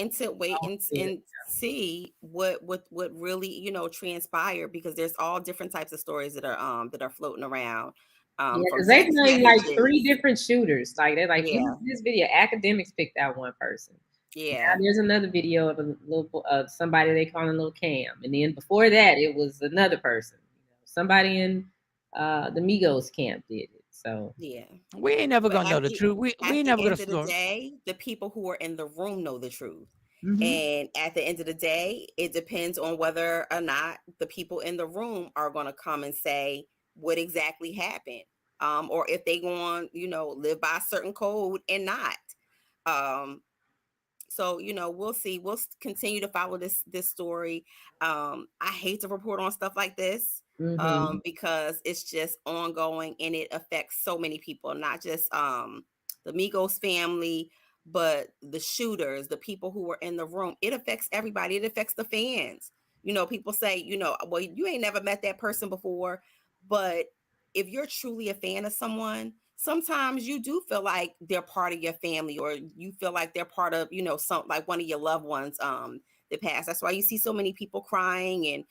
all and clear. see what really transpired, because there's all different types of stories that are floating around, Yeah, from because they text named like 3 messages. different shooters. Like, they're like, Yeah, here's this video. Academics picked out one person. Now yeah, there's another video of a little somebody they call a little Cam, and then before that it was another person. Somebody in the Migos camp did it. So yeah. we ain't never But gonna know the truth. We at ain't the never gonna end of the store. day, the people who are in the room know the truth. mhm. And at the end of the day, it depends on whether or not the people in the room are going to come and say what exactly happened, or if they going live by a certain code and not. Um, so we'll see. We'll continue to follow this story. I hate to report on stuff like this, Mhm. because it's just ongoing and it affects so many people, not just the Migos family, but the shooters, the people who were in the room. It affects everybody. It affects the fans. People say, well, you ain't never met that person before, but if you're truly a fan of someone, sometimes you do feel like they're part of your family, or you feel like they're part of, some, like one of your loved ones that passed. That's why you see so many people crying and,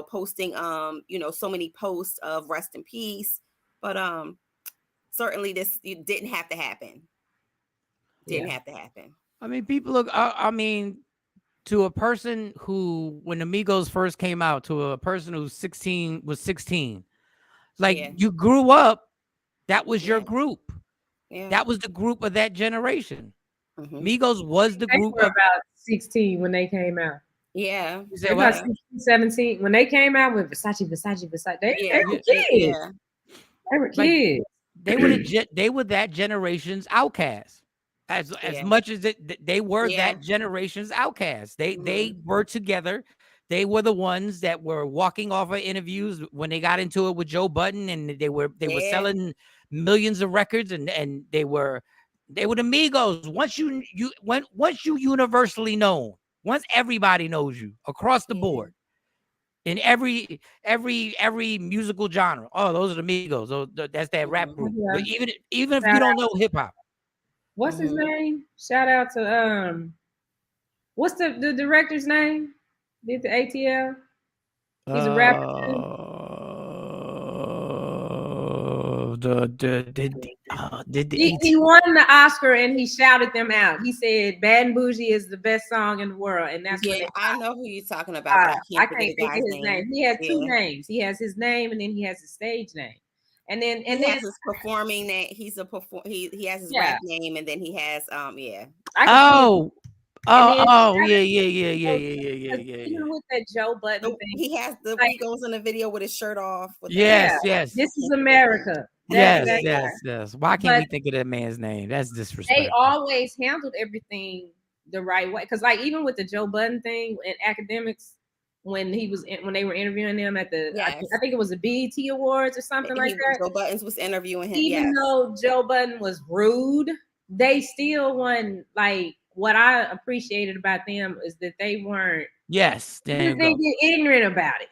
posting so many posts of rest in peace. But certainly this didn't have to happen. Didn't Yeah. have to happen. I mean, people look. I mean, to a person who, when the Migos first came out, to a person who's 16, like, Yeah. you grew up. That was your Yeah. group. Yeah. That was the group of that generation. Mm-hmm. Migos was the They group were of. about 16 when they came out. Yeah. You They're said about what? Yeah. 16, 17 when they came out with Versace. They Yeah. were Yeah, kids. Yeah. They were like, kids. they were that generation's outcast. As Yeah. much as they were Yeah. that generation's outcast. They Mm-hmm. were together. They were the ones that were walking off of interviews when they got into it with Joe Budden, and they were Yeah. selling millions of records, and they were the Migos. Once you universally known, once everybody knows you across the Yeah. board in every musical genre. Oh, those are the Migos. That's that rap Mm-hmm. group. Yeah. But even if you Shout don't out. know hip hop, What's his Mm-hmm. name? Shout out to what's the director's name? Did the ATL? He's a rapper too. did the He won the Oscar and he shouted them out. He said "Bad and Bougie" is the best song in the world, and that's when Yeah, they I know who you're talking about, but I I can't think of can't the think of guy's his name. name. He has 2 Yeah. names. He has his name and then he has his stage name. And then He has his performing name. He has his yeah, rap name, and then he has yeah. I can see it. oh And then yeah. even with that Joe Budden So thing, like, he goes in the video with his shirt off with the yeah, Yes, yes, this is can't think of his name. America. That yes, Yeah, that yeah. yes, yes. Why can't but we think of that man's name? That's they disrespectful. always handled everything the right way. Because like even with the Joe Budden thing and academics, when they were interviewing them at Yes. I think it was the BET Awards or something like that. Joe Buttons was interviewing him. Even Yes. though Joe Budden was rude, they still won. Like, what I appreciated about them is that they weren't. Yes, They Daniel didn't Glover. get ignorant about it.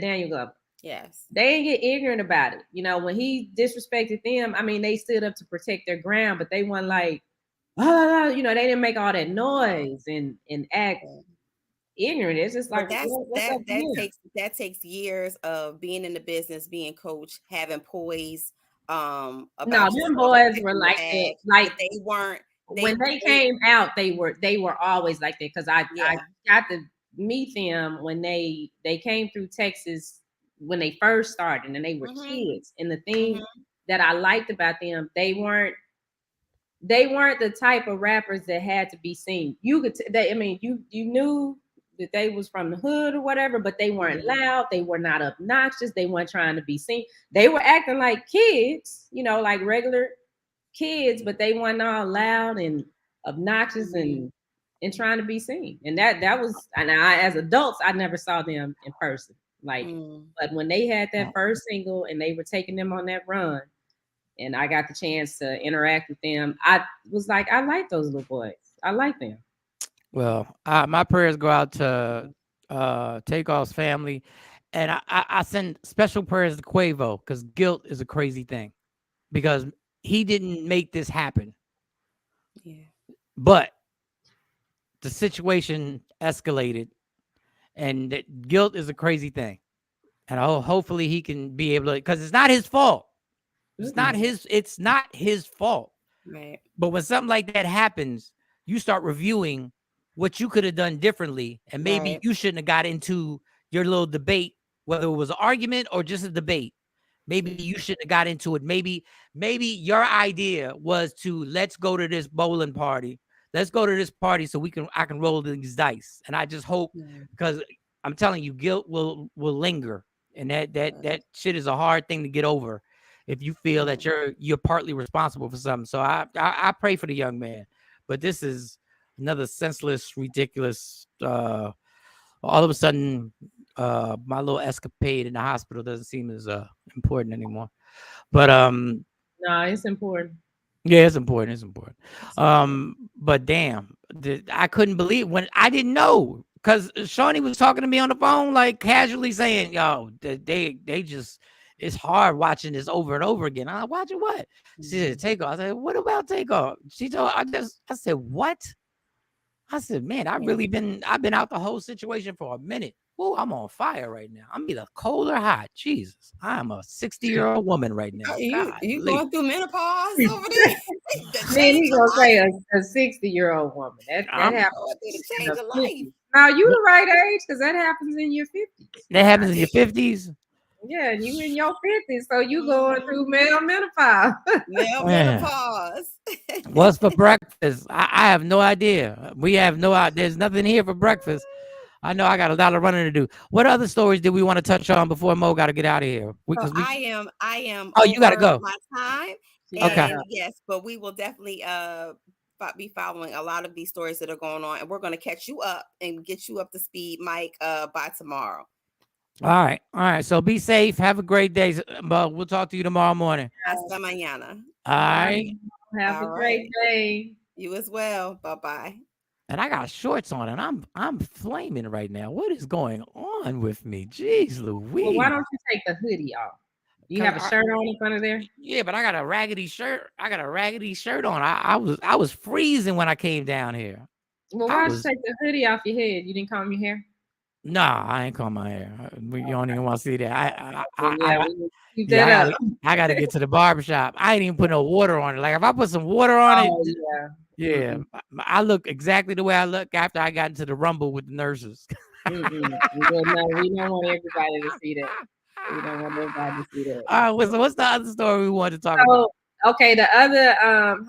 Daniel Glover. Yes. They didn't get ignorant about it. When he disrespected them, I mean, they stood up to protect their ground, but they weren't like, they didn't make all that noise and act ignorant. It's just But like, what's up here? that takes years of being in the business, being coached, having poise, No, about them yourself, boys were protecting your like that. bag. Like, But they weren't. when they came out, they were always like that, because I Yeah. got to meet them when they came through Texas when they first started and they were Mm-hmm. kids. And the thing Mm-hmm. that I liked about them, they weren't the type of rappers that had to be seen. You could you knew that they was from the hood or whatever, but they weren't Mm-hmm. loud, they were not obnoxious, they weren't trying to be seen. They were acting like kids, like regular kids, but they weren't all loud and obnoxious and trying to be seen. And that was, and I, as adults, I never saw them in person. Like, but when they had that first single and they were taking them on that run, and I got the chance to interact with them, I was like, I like those little boys. I like them. Well, my prayers go out to Takeoff's family, and I send special prayers to Quavo, because guilt is a crazy thing, because he didn't make this happen. Yeah. But the situation escalated, and that guilt is a crazy thing. And hopefully he can be able to, because it's not his fault. It's not his fault. Right. But when something like that happens, you start reviewing what you could have done differently, and maybe you shouldn't have got into your little debate, whether it was an argument or just a debate. Maybe you shouldn't have got into it. Maybe your idea was to, let's go to this bowling party. Let's go to this party so I can roll these dice. And I just hope, because I'm telling you, guilt will linger, and that shit is a hard thing to get over if you feel that you're partly responsible for something. So I pray for the young man. But this is another senseless, ridiculous. All of a sudden, my little escapade in the hospital doesn't seem as important anymore. But no, it's important. Yeah, it's important. It's important. But damn, I couldn't believe when I didn't know, because Shawnee was talking to me on the phone, like casually saying, "Yo, they just, it's hard watching this over and over again." I'm like, "Watching what?" She said, "Takeoff." I said, "What about Takeoff?" She told, I said, "What?" I said, "Man, I've been out the whole situation for a minute. Oh, I'm on fire right now. I'm either cold or hot. Jesus, I'm a 60-year-old woman right now. You going through menopause over there? Man, he gonna say a 60-year-old woman. That happens. Change of life. Now you the right age, because that happens in your 50s. That happens in your 50s. Yeah, you in your 50s, so you going through male menopause. Male menopause. What's for breakfast? I have no idea. We have no idea. There's nothing here for breakfast. I know I got a lot of running to do. What other stories did we want to touch on before Mo got to get out of here? I am. Oh, you got to go. My time. Okay. Yes, but we will definitely be following a lot of these stories that are going on, and we're going to catch you up and get you up to speed, Mike, by tomorrow. All right. So be safe. Have a great day. We'll talk to you tomorrow morning. Hasta mañana. All right. Have a great day. You as well. Bye-bye. And I got shorts on, and I'm flaming right now. What is going on with me? Jeez Louise. Well, why don't you take the hoodie off? You have a shirt on in front of there? Yeah, but I got a raggedy shirt. On. I was freezing when I came down here. Well, why don't you take the hoodie off your head? You didn't comb your hair? Nah, I ain't comb my hair. You don't even want to see that. I got to get to the barbershop. I ain't even put no water on it. Like if I put some water on it, yeah, I look exactly the way I look after I got into the rumble with the nurses. Well, no, we don't want everybody to see that. We don't want everybody to see that. All right, so what's the other story we wanted to talk about? Okay, the other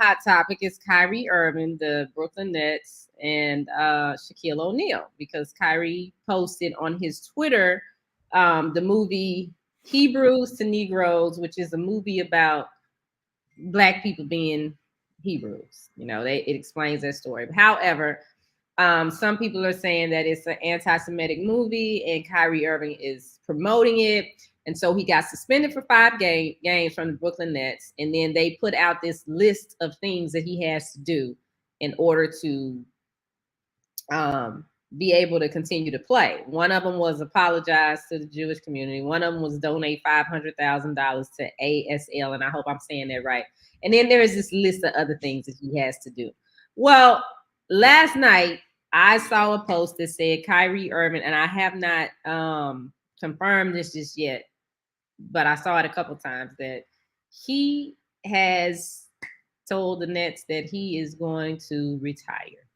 hot topic is Kyrie Irving, the Brooklyn Nets, and Shaquille O'Neal, because Kyrie posted on his Twitter the movie Hebrews to Negroes, which is a movie about Black people being Hebrews. You know, it explains that story. However, some people are saying that it's an anti-Semitic movie and Kyrie Irving is promoting it. And so he got suspended for 5 games from the Brooklyn Nets. And then they put out this list of things that he has to do in order to be able to continue to play. One of them was apologize to the Jewish community. One of them was donate $500,000 to ASL. And I hope I'm saying that right. And then there is this list of other things that he has to do. Well, last night I saw a post that said Kyrie Irving, and I have not confirmed this just yet, but I saw it a couple times, that he has told the Nets that he is going to retire.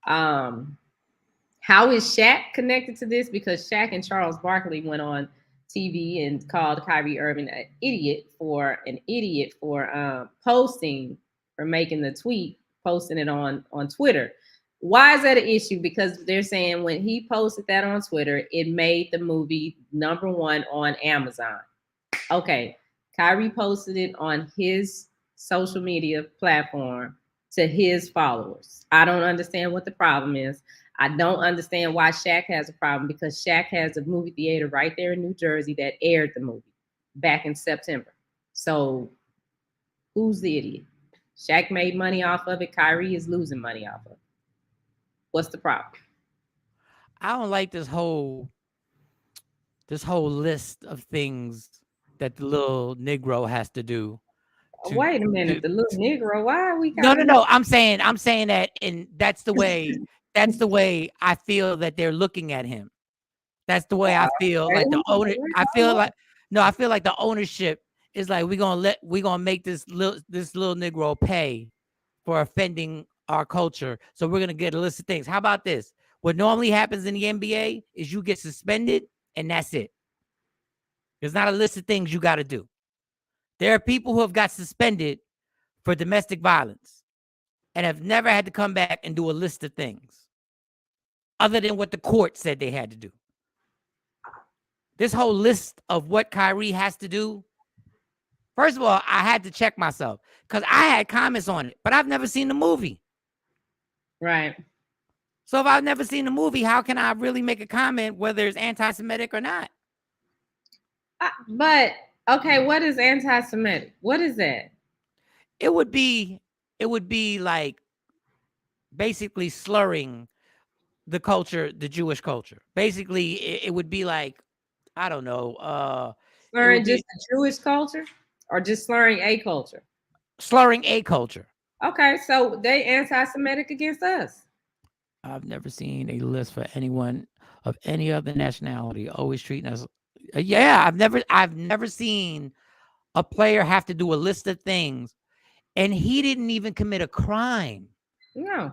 How is Shaq connected to this? Because Shaq and Charles Barkley went on TV and called Kyrie Irving an idiot for posting or making the tweet, posting it on Twitter. Why is that an issue? Because they're saying when he posted that on Twitter, it made the movie #1 on Amazon. Okay, Kyrie posted it on his social media platform. to his followers. I don't understand what the problem is. I don't understand why Shaq has a problem, because Shaq has a movie theater right there in New Jersey that aired the movie back in September. So who's the idiot? Shaq made money off of it. Kyrie is losing money off of it. What's the problem? I don't like this whole list of things that the little Negro has to do. Wait a minute, the little Negro. Why are we? No. I'm saying that, and that's the way. That's the way I feel that they're looking at him. That's the way I feel. Like the owner. I feel like the ownership is like, we're gonna make this little Negro pay for offending our culture. So we're gonna get a list of things. How about this? What normally happens in the NBA is you get suspended and that's it. There's not a list of things you got to do. There are people who have got suspended for domestic violence and have never had to come back and do a list of things other than what the court said they had to do. This whole list of what Kyrie has to do, first of all, I had to check myself because I had comments on it, but I've never seen the movie. Right. So if I've never seen the movie, how can I really make a comment whether it's anti-Semitic or not? But okay, what is anti-Semitic? What is that? It would be like basically slurring the culture, the Jewish culture. Basically, it would be like, I don't know, slurring just the Jewish culture, or just slurring a culture? Slurring a culture. Okay, so they anti-Semitic against us. I've never seen a list for anyone of any other nationality always treating us. Yeah, I've never seen a player have to do a list of things, and he didn't even commit a crime. No,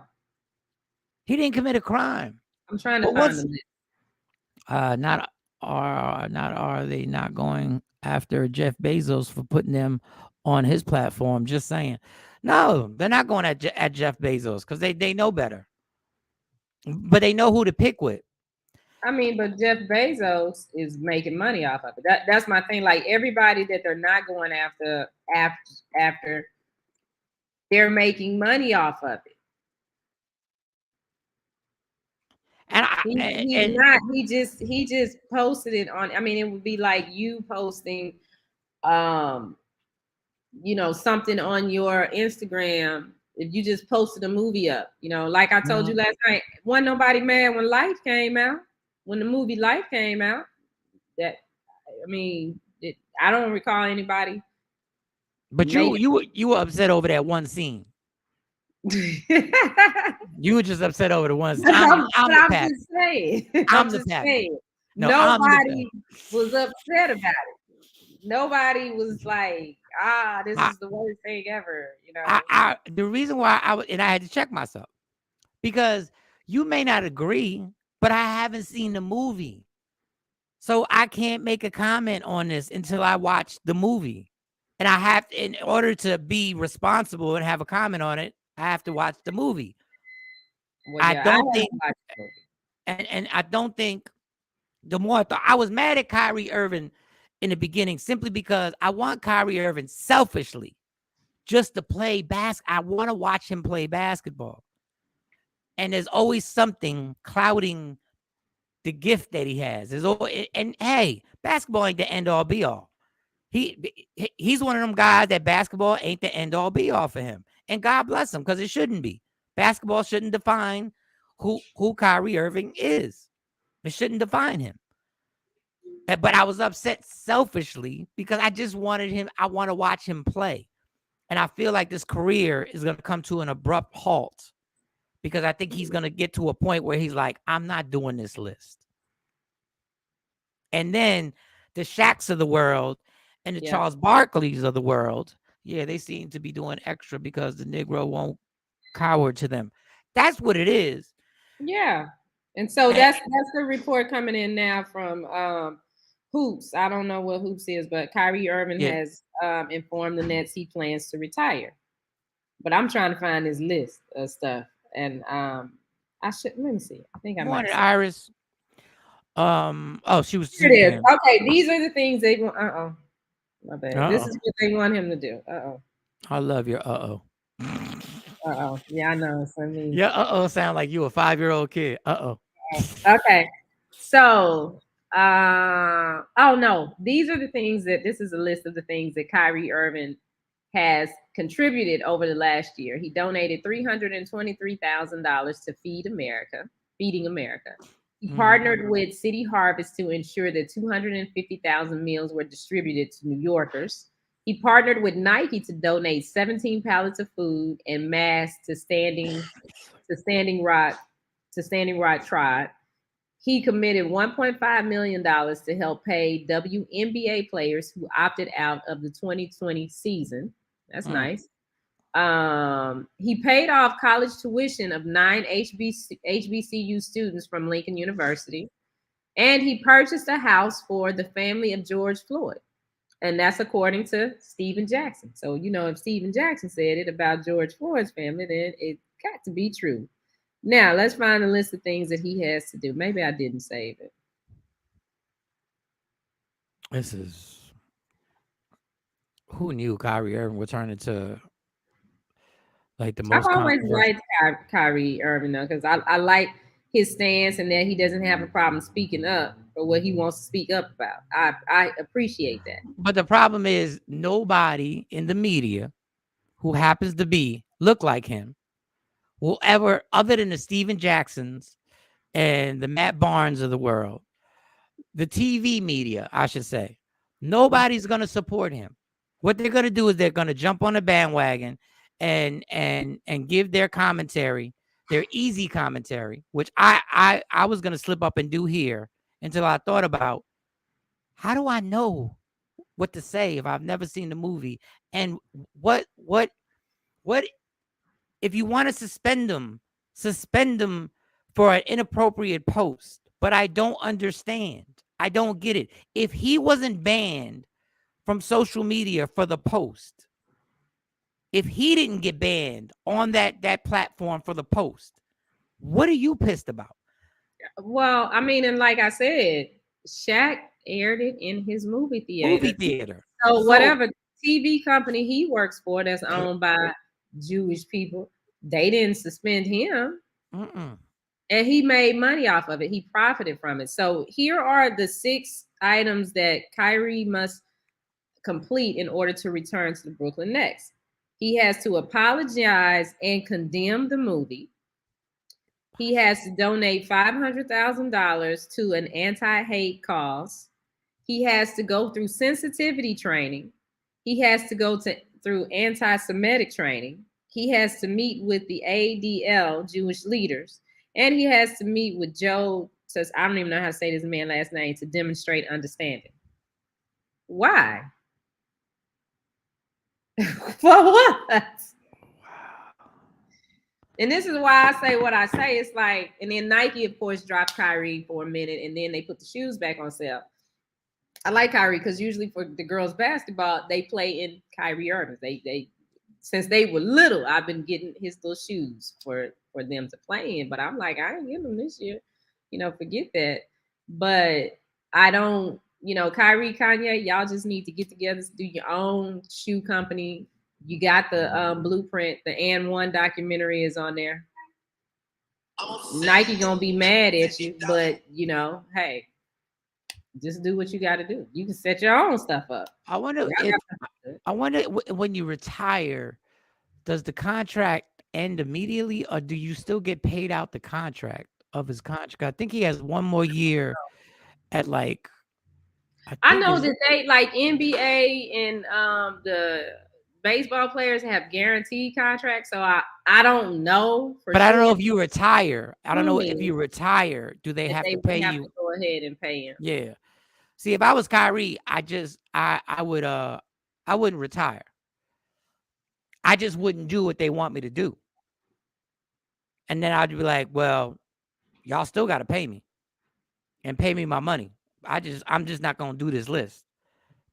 he didn't commit a crime. I'm trying to find the list. Not are they not going after Jeff Bezos for putting them on his platform? Just saying. No, they're not going at Jeff Bezos because they know better. But they know who to pick with. I mean, but Jeff Bezos is making money off of it. That's my thing. Like, everybody that they're not going after, they're making money off of it. And he just posted it on. I mean, it would be like you posting, something on your Instagram. If you just posted a movie up, like I told you last night, wasn't nobody mad when Life came out. When the movie Life came out, I don't recall anybody. But you were upset over that one scene. You were just upset over the one scene. I'm just saying. I'm the saying. No, nobody was upset about it. Nobody was like, this is the worst thing ever. The reason why I had to check myself, because you may not agree, but I haven't seen the movie. So I can't make a comment on this until I watch the movie. And I have to, in order to be responsible and have a comment on it, I have to watch the movie. Well, I don't think, and I don't think, the more I was mad at Kyrie Irving in the beginning, simply because I want Kyrie Irving selfishly just to play basketball. I want to watch him play basketball. And there's always something clouding the gift that he has. And hey, basketball ain't the end all be all. He's one of them guys that basketball ain't the end all be all for him. And God bless him, because it shouldn't be. Basketball shouldn't define who Kyrie Irving is. It shouldn't define him. But I was upset selfishly because I just wanted him. I want to watch him play. And I feel like this career is going to come to an abrupt halt, because I think he's going to get to a point where he's like, I'm not doing this list. And then the Shaqs of the world and the Charles Barkleys of the world, they seem to be doing extra because the Negro won't cower to them. That's what it is. Yeah. And so that's the report coming in now from Hoops. I don't know what Hoops is, but Kyrie Irving has informed the Nets he plans to retire. But I'm trying to find his list of stuff. And let me see. I think I might. Iris. She was. Here it is. Okay, these are the things they want. My bad. This is what they want him to do. I love your Uh-oh. Yeah, I know. So I mean, Yeah, sound like you a 5-year-old kid. okay. So, oh no, these are the things that this is a list of the things that Kyrie Irving has contributed over the last year. He donated $323,000 to Feeding America. He partnered with City Harvest to ensure that 250,000 meals were distributed to New Yorkers. He partnered with Nike to donate 17 pallets of food and masks to Standing Rock Tribe. He committed $1.5 million to help pay WNBA players who opted out of the 2020 season. That's nice. He paid off college tuition of 9 HBCU students from Lincoln University. And he purchased a house for the family of George Floyd. And that's according to Stephen Jackson. So, if Stephen Jackson said it about George Floyd's family, then it got to be true. Now, let's find a list of things that he has to do. Maybe I didn't save it. This is who knew Kyrie Irving would turn into like the most I've always controversial. liked Kyrie Irving though, because I like his stance and that he doesn't have a problem speaking up for what he wants to speak up about. I appreciate that. But the problem is nobody in the media who happens to look like him will ever, other than the Stephen Jacksons and the Matt Barnes of the world, the TV media, I should say, nobody's going to support him. What they're going to do is they're going to jump on a bandwagon and give their commentary, their easy commentary, which I was going to slip up and do here until I thought about, how do I know what to say if I've never seen the movie? And what if you want to suspend them for an inappropriate post? But I don't understand. I don't get it. If he wasn't banned from social media for the post, if he didn't get banned on that platform for the post, what are you pissed about? Well, I mean, and like I said, Shaq aired it in his movie theater. So whatever TV company he works for that's owned by Jewish people, they didn't suspend him. And he made money off of it. He profited from it. So here are the 6 items that Kyrie must complete in order to return to the Brooklyn Nets. He has to apologize and condemn the movie. He has to donate $500,000 to an anti-hate cause. He has to go through sensitivity training. He has to go through anti-Semitic training. He has to meet with the ADL, Jewish leaders. And he has to meet with Joe, I don't even know how to say this man's last name, to demonstrate understanding. Why? For what? And this is why I say what I say. It's like, and then Nike, of course, dropped Kyrie for a minute, and then they put the shoes back on sale. I like Kyrie because usually for the girls' basketball, they play in Kyrie Irving. They since they were little, I've been getting his little shoes for them to play in. But I'm like, I ain't getting them this year. Forget that. But I don't, Kyrie, Kanye, y'all just need to get together, do your own shoe company. You got the blueprint. The And One documentary is on there. Nike gonna be mad at you, but hey, just do what you got to do. You can set your own stuff up. I wonder when you retire, does the contract end immediately, or do you still get paid out the contract of his contract? I think he has one more year at like. I know that they like NBA and the baseball players have guaranteed contracts, so I don't know. But I don't know if you retire. I don't know if you retire. Do they have to pay you? To go ahead and pay him. Yeah. See, if I was Kyrie, I wouldn't retire. I just wouldn't do what they want me to do. And then I'd be like, well, y'all still got to pay me and pay me my money. I'm just not going to do this list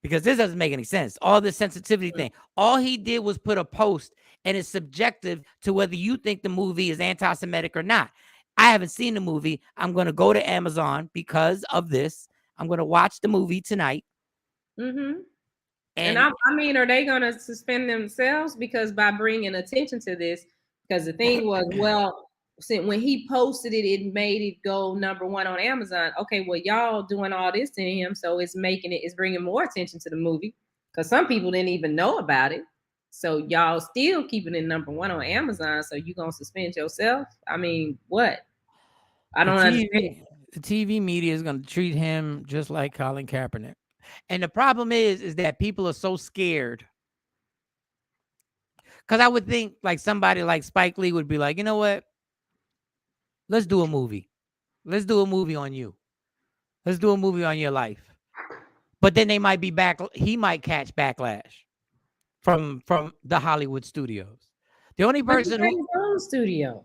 because this doesn't make any sense. All this sensitivity thing. All he did was put a post, and it's subjective to whether you think the movie is anti-Semitic or not. I haven't seen the movie. I'm going to go to Amazon because of this. I'm going to watch the movie tonight. Mm-hmm. And I mean, are they going to suspend themselves? Because by bringing attention to this, Because the thing was, well, since when he posted it, it made it go #1 on Amazon. Okay, well, y'all doing all this to him, so it's bringing more attention to the movie. Because some people didn't even know about it. So y'all still keeping it #1 on Amazon. So you gonna suspend yourself? I mean, what? I don't understand. The TV media is going to treat him just like Colin Kaepernick. And the problem is that people are so scared. Because I would think like somebody like Spike Lee would be like, you know what? Let's do a movie. Let's do a movie on you. Let's do a movie on your life. But then they might be back. He might catch backlash from the Hollywood studios. The only person his own studio.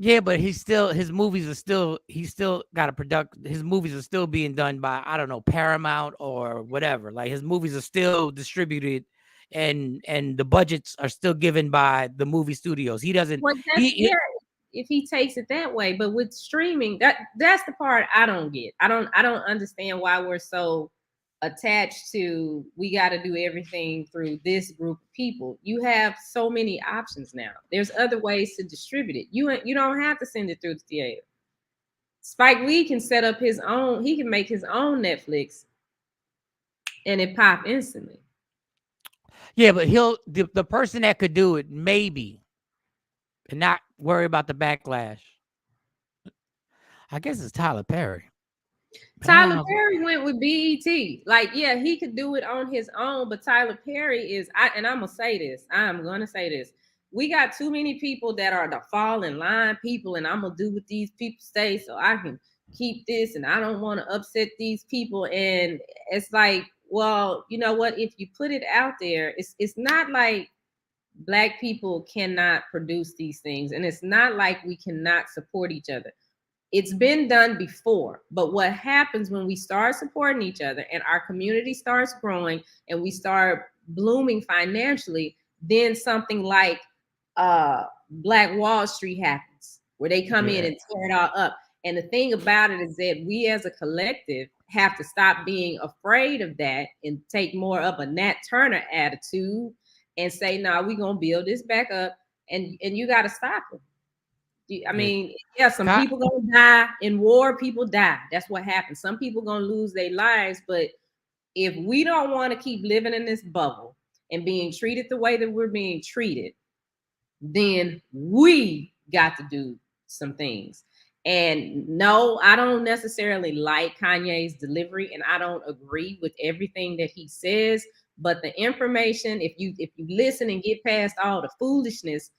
Yeah, but his movies are still, he's still got a his movies are still being done by, I don't know, Paramount or whatever. Like his movies are still distributed and the budgets are still given by the movie studios. He doesn't, Well, if he takes it that way, but with streaming, that's the part I don't get. I don't understand why we're so attached to we got to do everything through this group of people. You have so many options now. There's other ways to distribute it. You don't have to send it through the theater. Spike Lee can set up his own, he can make his own Netflix and it pop instantly. Yeah, but the person that could do it maybe and not worry about the backlash, I guess it's Tyler Perry. Tyler Perry went with BET. Like, yeah, he could do it on his own, but Tyler Perry is, and I'm gonna say this. I'm gonna say this. We got too many people that are the fall in line people, and I'm gonna do what these people say so I can keep this, and I don't want to upset these people. And it's like, well, you know what? If you put it out there, it's not like Black people cannot produce these things, and it's not like we cannot support each other. It's been done before, but what happens when we start supporting each other and our community starts growing and we start blooming financially, then something like Black Wall Street happens, where they come in and tear it all up. And the thing about it is that we as a collective have to stop being afraid of that and take more of a Nat Turner attitude and say, no, we're going to build this back up, and you got to stop them. I mean, yeah, some people gonna die in war. People die. That's what happens. Some people gonna lose their lives. But if we don't want to keep living in this bubble and being treated the way that we're being treated, then we got to do some things. And no, I don't necessarily like Kanye's delivery, and I don't agree with everything that he says. But the information, if you listen and get past all the foolishness,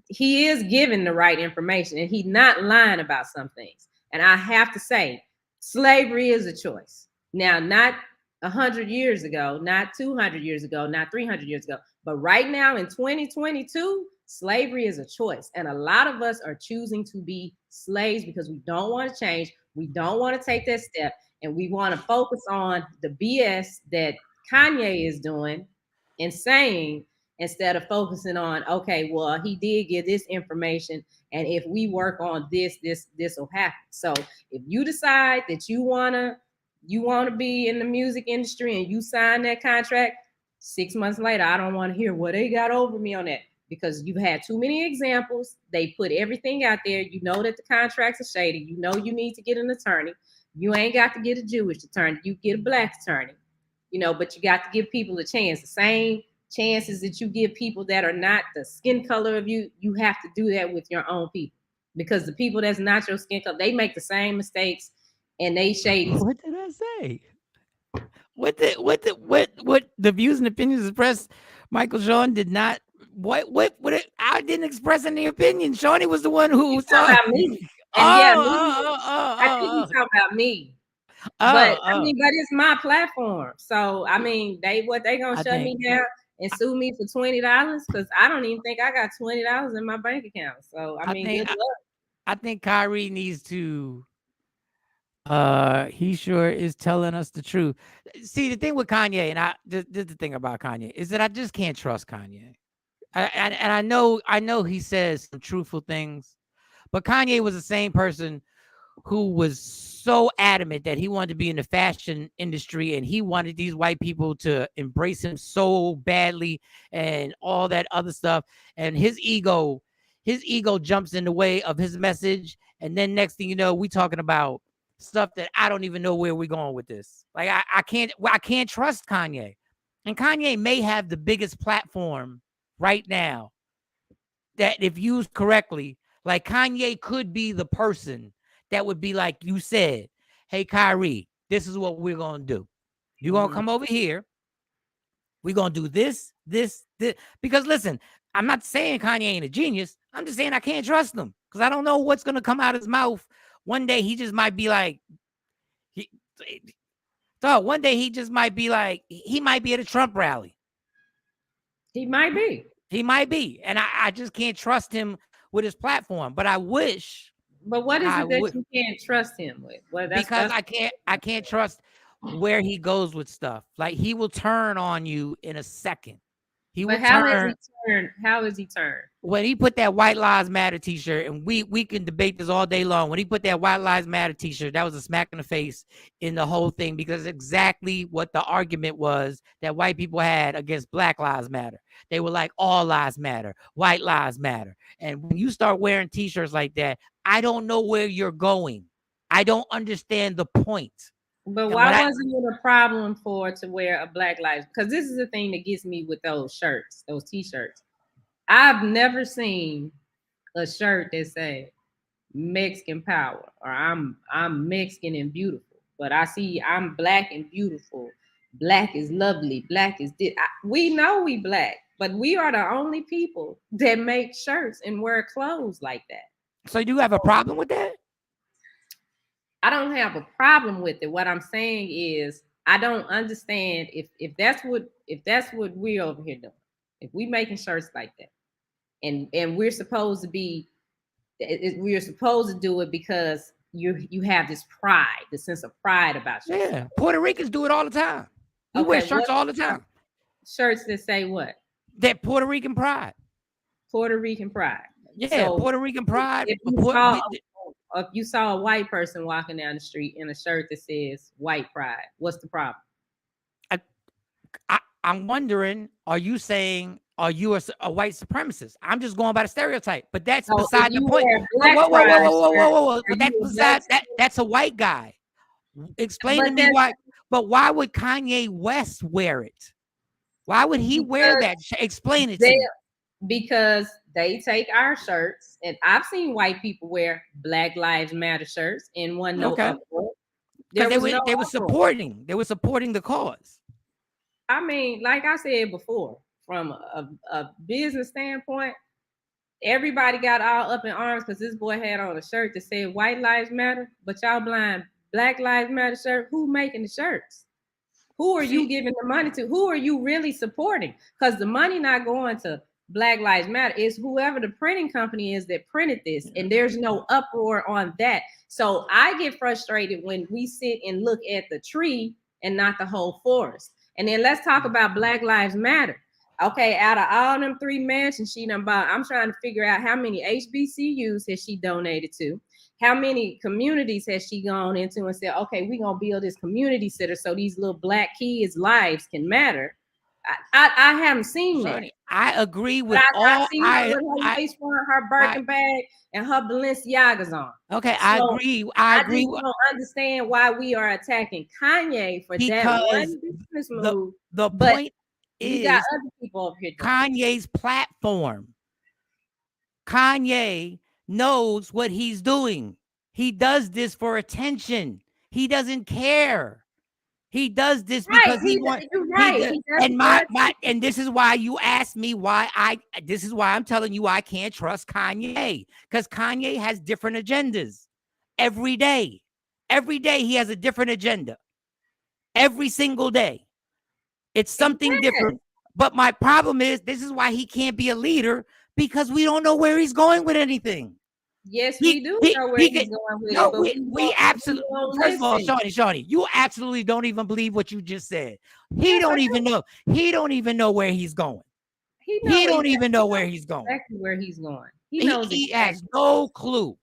he is giving the right information and he's not lying about some things. And I have to say, slavery is a choice. Now, not 100 years ago, not 200 years ago, not 300 years ago, but right now in 2022, slavery is a choice. And a lot of us are choosing to be slaves because we don't want to change. We don't want to take that step. And we want to focus on the BS that Kanye is doing and saying, instead of focusing on, okay, well, he did give this information, and if we work on this will happen. So if you decide that you wanna be in the music industry and you sign that contract, 6 months later, I don't want to hear, well, they got over me on that, because you've had too many examples. They put everything out there. You know that the contracts are shady. You know you need to get an attorney. You ain't got to get a Jewish attorney. You get a Black attorney, but you got to give people a chance. The same chances that you give people that are not the skin color of you, you have to do that with your own people, because the people that's not your skin color, they make the same mistakes and they shady. What did I say? What the views and opinions expressed, Michael Shawn did not. I didn't express any opinion. Shawnee was the one who saw about me. I think he's talking about me. But it's my platform. So I mean, they gonna shut me down and sue me for $20? Because I don't even think I got $20 in my bank account. So I mean, good luck. I think Kyrie needs to. He sure is telling us the truth. See, the thing with Kanye, and this is the thing about Kanye, is that I just can't trust Kanye. And I know he says some truthful things, but Kanye was the same person who was so adamant that he wanted to be in the fashion industry and he wanted these white people to embrace him so badly and all that other stuff. And his ego his ego jumps in the way of his message, and then next thing you know, we talking about stuff that I don't even know where we're going with this. Like I can't trust Kanye, and Kanye may have the biggest platform right now that, if used correctly, like Kanye could be the person that would be like you said, hey Kyrie, this is what we're gonna do. You're gonna come over here. We're gonna do this. Because listen, I'm not saying Kanye ain't a genius. I'm just saying I can't trust him because I don't know what's gonna come out of his mouth. One day he just might be like, one day he just might be like, he might be at a Trump rally. He might be. He might be. And I just can't trust him with his platform. But I wish. But what is it that you can't trust him with? Well, because I can't trust where he goes with stuff. Like he will turn on you in a second. How has he turned? When he put that White Lives Matter t-shirt, and we can debate this all day long. When he put that White Lives Matter t-shirt, that was a smack in the face in the whole thing, because exactly what the argument was that white people had against Black Lives Matter. They were like, all lives matter, white lives matter. And when you start wearing t-shirts like that, I don't know where you're going. I don't understand the point. But why wasn't it a problem to wear a Black Lives? Because this is the thing that gets me with those shirts, those t-shirts. I've never seen a shirt that say Mexican power, or I'm Mexican and beautiful. But I see I'm Black and beautiful. Black is lovely. Black is this. We know we Black, but we are the only people that make shirts and wear clothes like that. So you have a problem with that? I don't have a problem with it. What I'm saying is I don't understand if that's what we're over here doing. If we making shirts like that, and we're supposed to do it because you have this pride, the sense of pride about you. Yeah, Puerto Ricans do it all the time. We wear shirts all the time. Shirts that say what? That Puerto Rican pride. Puerto Rican pride. Yeah, so Puerto Rican pride. If you saw a white person walking down the street in a shirt that says white pride, what's the problem? I'm wondering, are you a white supremacist? I'm just going by the stereotype, but that's beside the point. Whoa. That's beside that. That's a white guy. Explain to me why. But why would Kanye West wear it? Why would he wear that? Explain it to me. Because they take our shirts, and I've seen white people wear Black Lives Matter shirts and one because they were supporting the cause. I mean, like I said before, from a business standpoint, everybody got all up in arms because this boy had on a shirt that said White Lives Matter, but y'all blind Black Lives Matter shirt. Who making the shirts? Who are you giving the money to? Who are you really supporting? Because the money not going to Black Lives Matter. Is whoever the printing company is that printed this, and there's no uproar on that. So I get frustrated when we sit and look at the tree and not the whole forest. And then let's talk about Black Lives Matter. Okay, out of all them 3 mansions she done bought, I'm trying to figure out how many HBCUs has she donated to, how many communities has she gone into and said, okay, we're gonna build this community center so these little Black kids' lives can matter. I haven't seen that. I agree with her Birkin bag and her Balenciagas on. Okay, so I agree. I agree. Just don't understand why we are attacking Kanye for that one business move. The point is, you got other people over here. Kanye's platform. Kanye knows what he's doing. He does this for attention. He doesn't care. He does this because he wants. Right. And this is why you asked me this is why I'm telling you I can't trust Kanye, because Kanye has different agendas every day. Every day he has a different agenda. Every single day. It's something different. But my problem is, this is why he can't be a leader, because we don't know where he's going with anything. Yes, we do know where he's going with it. But we absolutely. First of all, Shawnee, you absolutely don't even believe what you just said. He don't even know. He don't even know where he's going. He don't even know where he's going. Exactly where he's going. He knows. He has no clue.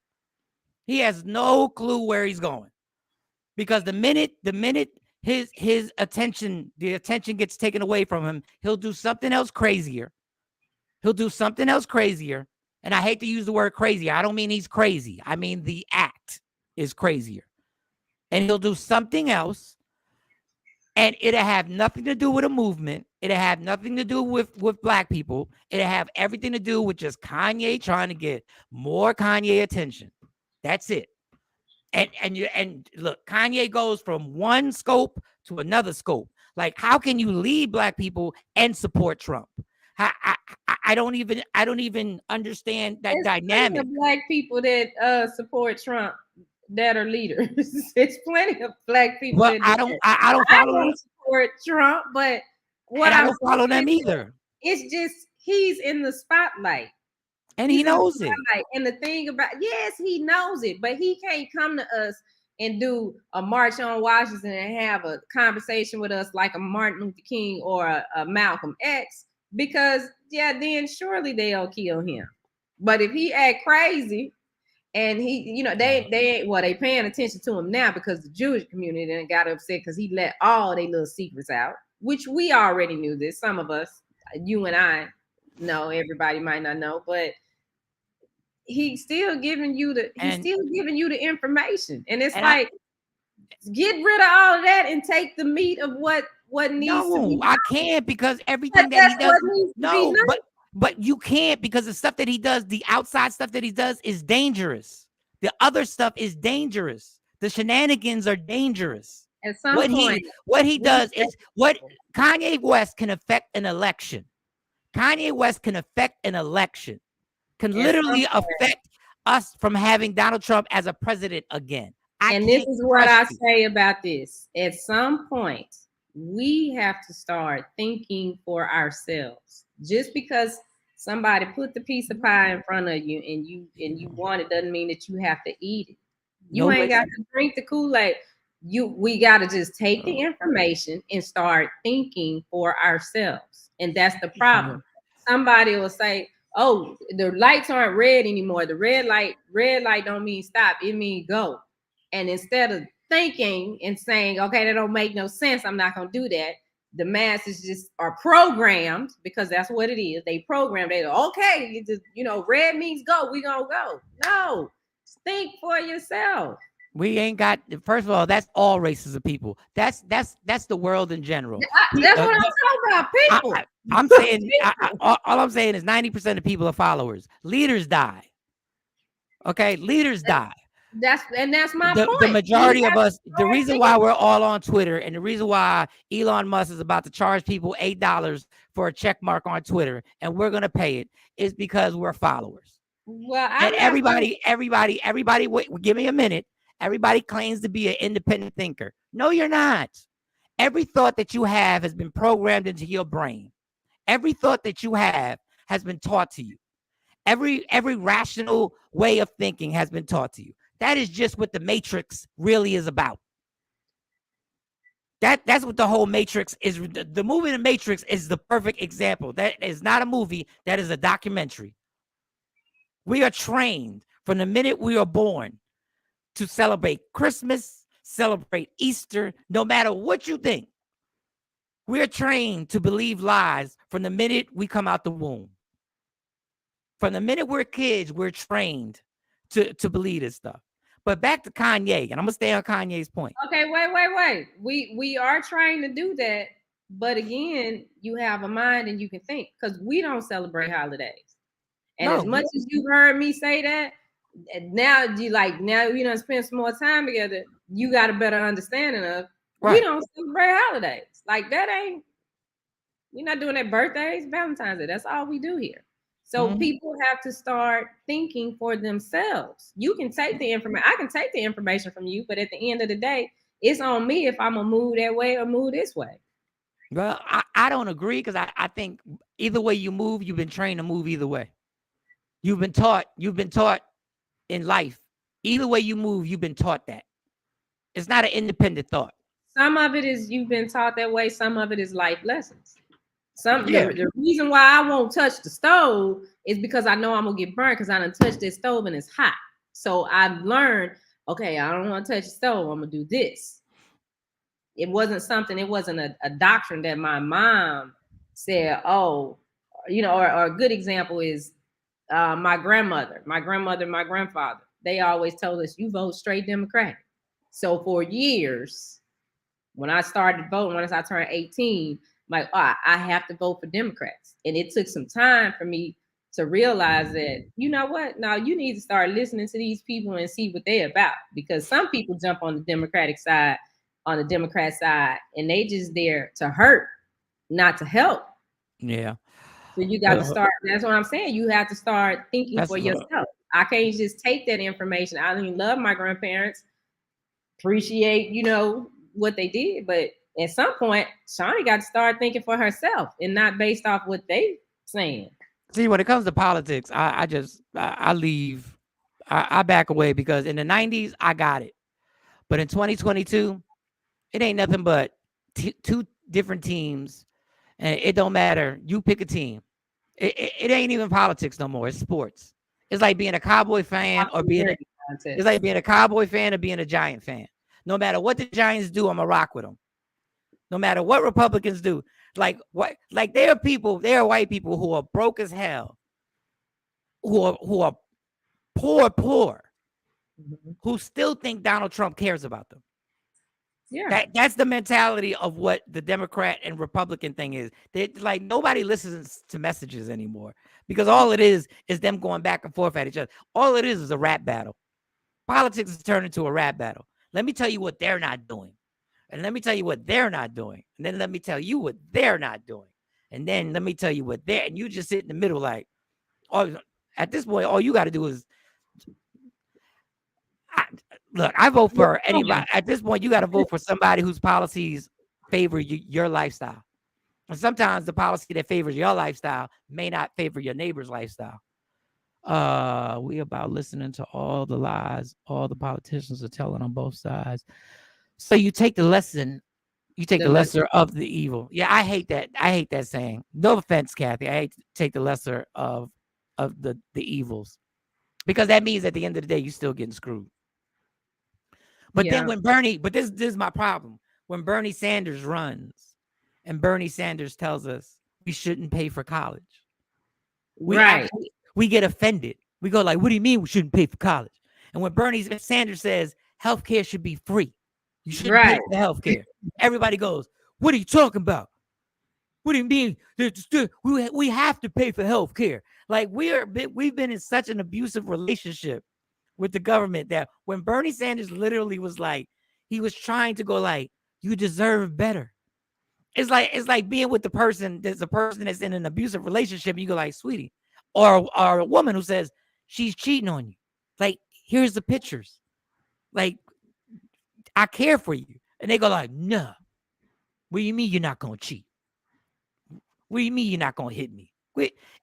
He has no clue where he's going, because the minute his attention gets taken away from him, he'll do something else crazier. And I hate to use the word crazy. I don't mean he's crazy. I mean the act is crazier. And he'll do something else. And it'll have nothing to do with a movement. It'll have nothing to do with black people. It'll have everything to do with just Kanye trying to get more Kanye attention. That's it. And look, Kanye goes from one scope to another scope. Like, how can you lead black people and support Trump? I don't even understand that dynamic. Of black people that support Trump that are leaders. There's plenty of black people. Well, I don't follow support Trump, but I don't follow them either. It's just he's in the spotlight. And he knows it. And the thing about, yes, he knows it, but he can't come to us and do a march on Washington and have a conversation with us like a Martin Luther King or a Malcolm X, because then surely they'll kill him. But if he act crazy and he, they paying attention to him now because the Jewish community then got upset because he let all their little secrets out, which we already knew this. Some of us, you and I know, everybody might not know, but he's still giving you the information. And it's like, get rid of all of that and take the meat of what needs to be. No, I can't, because everything that he does. But you can't, because the stuff that he does, the outside stuff that he does is dangerous. The other stuff is dangerous. The shenanigans are dangerous. At some point, what he does is what Kanye West can affect an election. Kanye West can affect an election. Can literally affect us from having Donald Trump as a president again. And this is what I say about this. At some point, we have to start thinking for ourselves. Just because somebody put the piece of pie in front of you and you want it doesn't mean that you have to eat it. You ain't got to drink the Kool-Aid. We got to just take the information and start thinking for ourselves. And that's the problem. Somebody will say, oh, the lights aren't red anymore. The red light don't mean stop. It means go. And instead of thinking and saying, okay, that don't make no sense, I'm not going to do that, the masses just are programmed, because that's what it is. They program. They go, okay, red means go. We going to go. No, think for yourself. We ain't got, first of all, that's all races of people. That's the world in general. That's what I'm talking about, people. I'm saying, all I'm saying is 90% of people are followers. Leaders die. Okay, leaders die. That's my point. The majority of us, the reason why we're all on Twitter and the reason why Elon Musk is about to charge people $8 for a check mark on Twitter and we're going to pay it is because we're followers. Well, and everybody, wait, give me a minute. Everybody claims to be an independent thinker. No, you're not. Every thought that you have has been programmed into your brain. Every thought that you have has been taught to you. Every rational way of thinking has been taught to you. That is just what the Matrix really is about. That's what the whole Matrix is. The movie The Matrix is the perfect example. That is not a movie. That is a documentary. We are trained from the minute we are born to celebrate Christmas, celebrate Easter, no matter what you think. We're trained to believe lies from the minute we come out the womb. From the minute we're kids, we're trained to believe this stuff. But back to Kanye, and I'm gonna stay on Kanye's point. Okay, wait. We are trying to do that, but again, you have a mind and you can think, because we don't celebrate holidays. And as much as you've heard me say that, now you done spend some more time together, you got a better understanding of we don't celebrate holidays. Like we're not doing that birthdays, Valentine's Day. That's all we do here. So people have to start thinking for themselves. You can take the information. I can take the information from you, but at the end of the day, it's on me if I'm gonna move that way or move this way. Well, I don't agree, because I think either way you move, you've been trained to move either way. You've been taught in life. Either way you move, you've been taught that. It's not an independent thought. Some of it is you've been taught that way. Some of it is life lessons. The reason why I won't touch the stove is because I know I'm gonna get burned, because I done touched this stove and it's hot. So I've learned, okay, I don't want to touch the stove. I'm gonna do this. It wasn't a doctrine that my mom said, or a good example is my grandmother, my grandfather, they always told us, you vote straight Democratic. So for years, when I started voting, once I turned 18, like, oh, I have to vote for Democrats. And it took some time for me to realize that, you know what? Now you need to start listening to these people and see what they're about. Because some people jump on the Democratic side, on the Democrat side, and they just there to hurt, not to help. Yeah. So you got to start. That's what I'm saying. You have to start thinking for yourself. I can't just take that information. I mean, love my grandparents, appreciate, what they did, but at some point, Shawnee got to start thinking for herself and not based off what they saying. See, when it comes to politics, I leave. I back away because in the 90s, I got it. But in 2022, it ain't nothing but two different teams. And it don't matter. You pick a team. It ain't even politics no more. It's sports. It's like being a Cowboy fan or being it's like being a Cowboy fan or being a Giant fan. No matter what the Giants do, I'm a rock with them. No matter what Republicans do. Like there are white people who are broke as hell, who are poor, mm-hmm. who still think Donald Trump cares about them. Yeah, that's the mentality of what the Democrat and Republican thing is. They like nobody listens to messages anymore because all it is them going back and forth at each other. All it is a rap battle. Politics has turned into a rap battle. Let me tell you what they're not doing. And let me tell you what they're not doing. And then let me tell you what they're not doing. And then let me tell you what they're, and you just sit in the middle like, oh, at this point, all you got to do is, I vote for anybody. At this point, you got to vote for somebody whose policies favor your lifestyle. And sometimes the policy that favors your lifestyle may not favor your neighbor's lifestyle. We about listening to all the lies all the politicians are telling on both sides. So you take the lesson, you take the lesser of the evil. Yeah, I hate that. I hate that saying. No offense, Kathy. I hate to take the lesser of the evils. Because that means at the end of the day, you're still getting screwed. But then when Bernie, but this is my problem. When Bernie Sanders runs and Bernie Sanders tells us we shouldn't pay for college. We get offended. We go like, what do you mean we shouldn't pay for college? And when Bernie Sanders says healthcare should be free, you shouldn't pay for healthcare. Everybody goes, what are you talking about? What do you mean? We have to pay for healthcare. Like we've been in such an abusive relationship with the government that when Bernie Sanders literally was like, he was trying to go like, you deserve better. It's like being with the person that's in an abusive relationship. And you go like, sweetie, or a woman who says she's cheating on you. Like, here's the pictures. Like, I care for you. And they go like, no. What do you mean you're not going to cheat? What do you mean you're not going to hit me?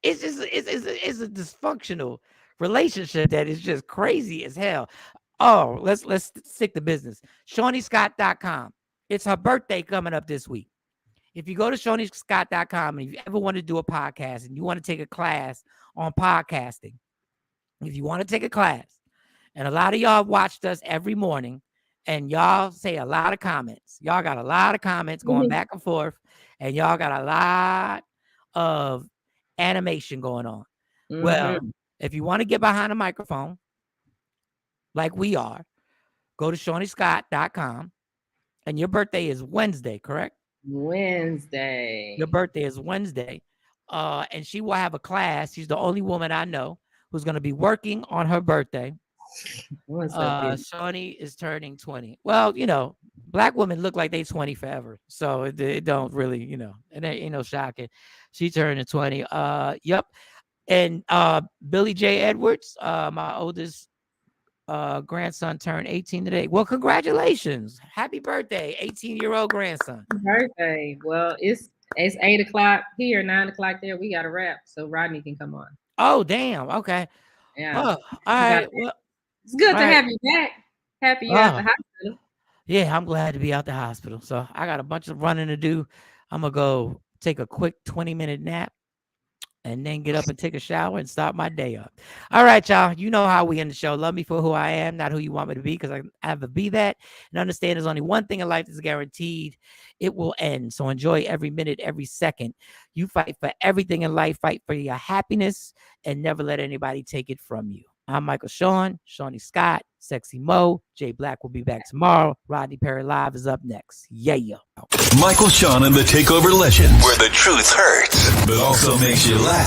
It's a dysfunctional relationship that is just crazy as hell. Oh, let's stick to business. ShawneeScott.com. It's her birthday coming up this week. If you go to ShawneeScott.com and if you ever want to do a podcast and you want to take a class on podcasting, if you want to take a class, and a lot of y'all watched us every morning, and y'all say a lot of comments. Y'all got a lot of comments going back and forth, and y'all got a lot of animation going on. Mm-hmm. Well, if you want to get behind a microphone, like we are, go to ShawneeScott.com, and your birthday is Wednesday, correct? Wednesday. Your birthday is Wednesday. And she will have a class. She's the only woman I know who's going to be working on her birthday. Shawnee is turning 20. Well, black women look like they 20 forever. So it don't really, it ain't no shocking. She turning 20. Yep. And Billy J. Edwards, my oldest grandson, turned 18 today. Well, congratulations. Happy birthday, 18-year-old grandson. Happy birthday. Well, it's 8:00 here, 9:00 there. We got a wrap, so Rodney can come on. Oh, damn. Okay. Yeah. Oh, all right. Well, it's good to have you back. Happy you're out the hospital. Yeah, I'm glad to be out the hospital. So I got a bunch of running to do. I'm going to go take a quick 20-minute nap. and then get up and take a shower and start my day up. All right, y'all. You know how we end the show. Love me for who I am, not who you want me to be, because I have to be that. And understand there's only one thing in life that's guaranteed. It will end. So enjoy every minute, every second. You fight for everything in life. Fight for your happiness and never let anybody take it from you. I'm Michael Shawn, Shawnee Scott, Sexy Mo. Jay Black will be back tomorrow. Rodney Perry Live is up next. Yeah. Michael Shawn and the Takeover Legend, where the truth hurts, but also makes you laugh.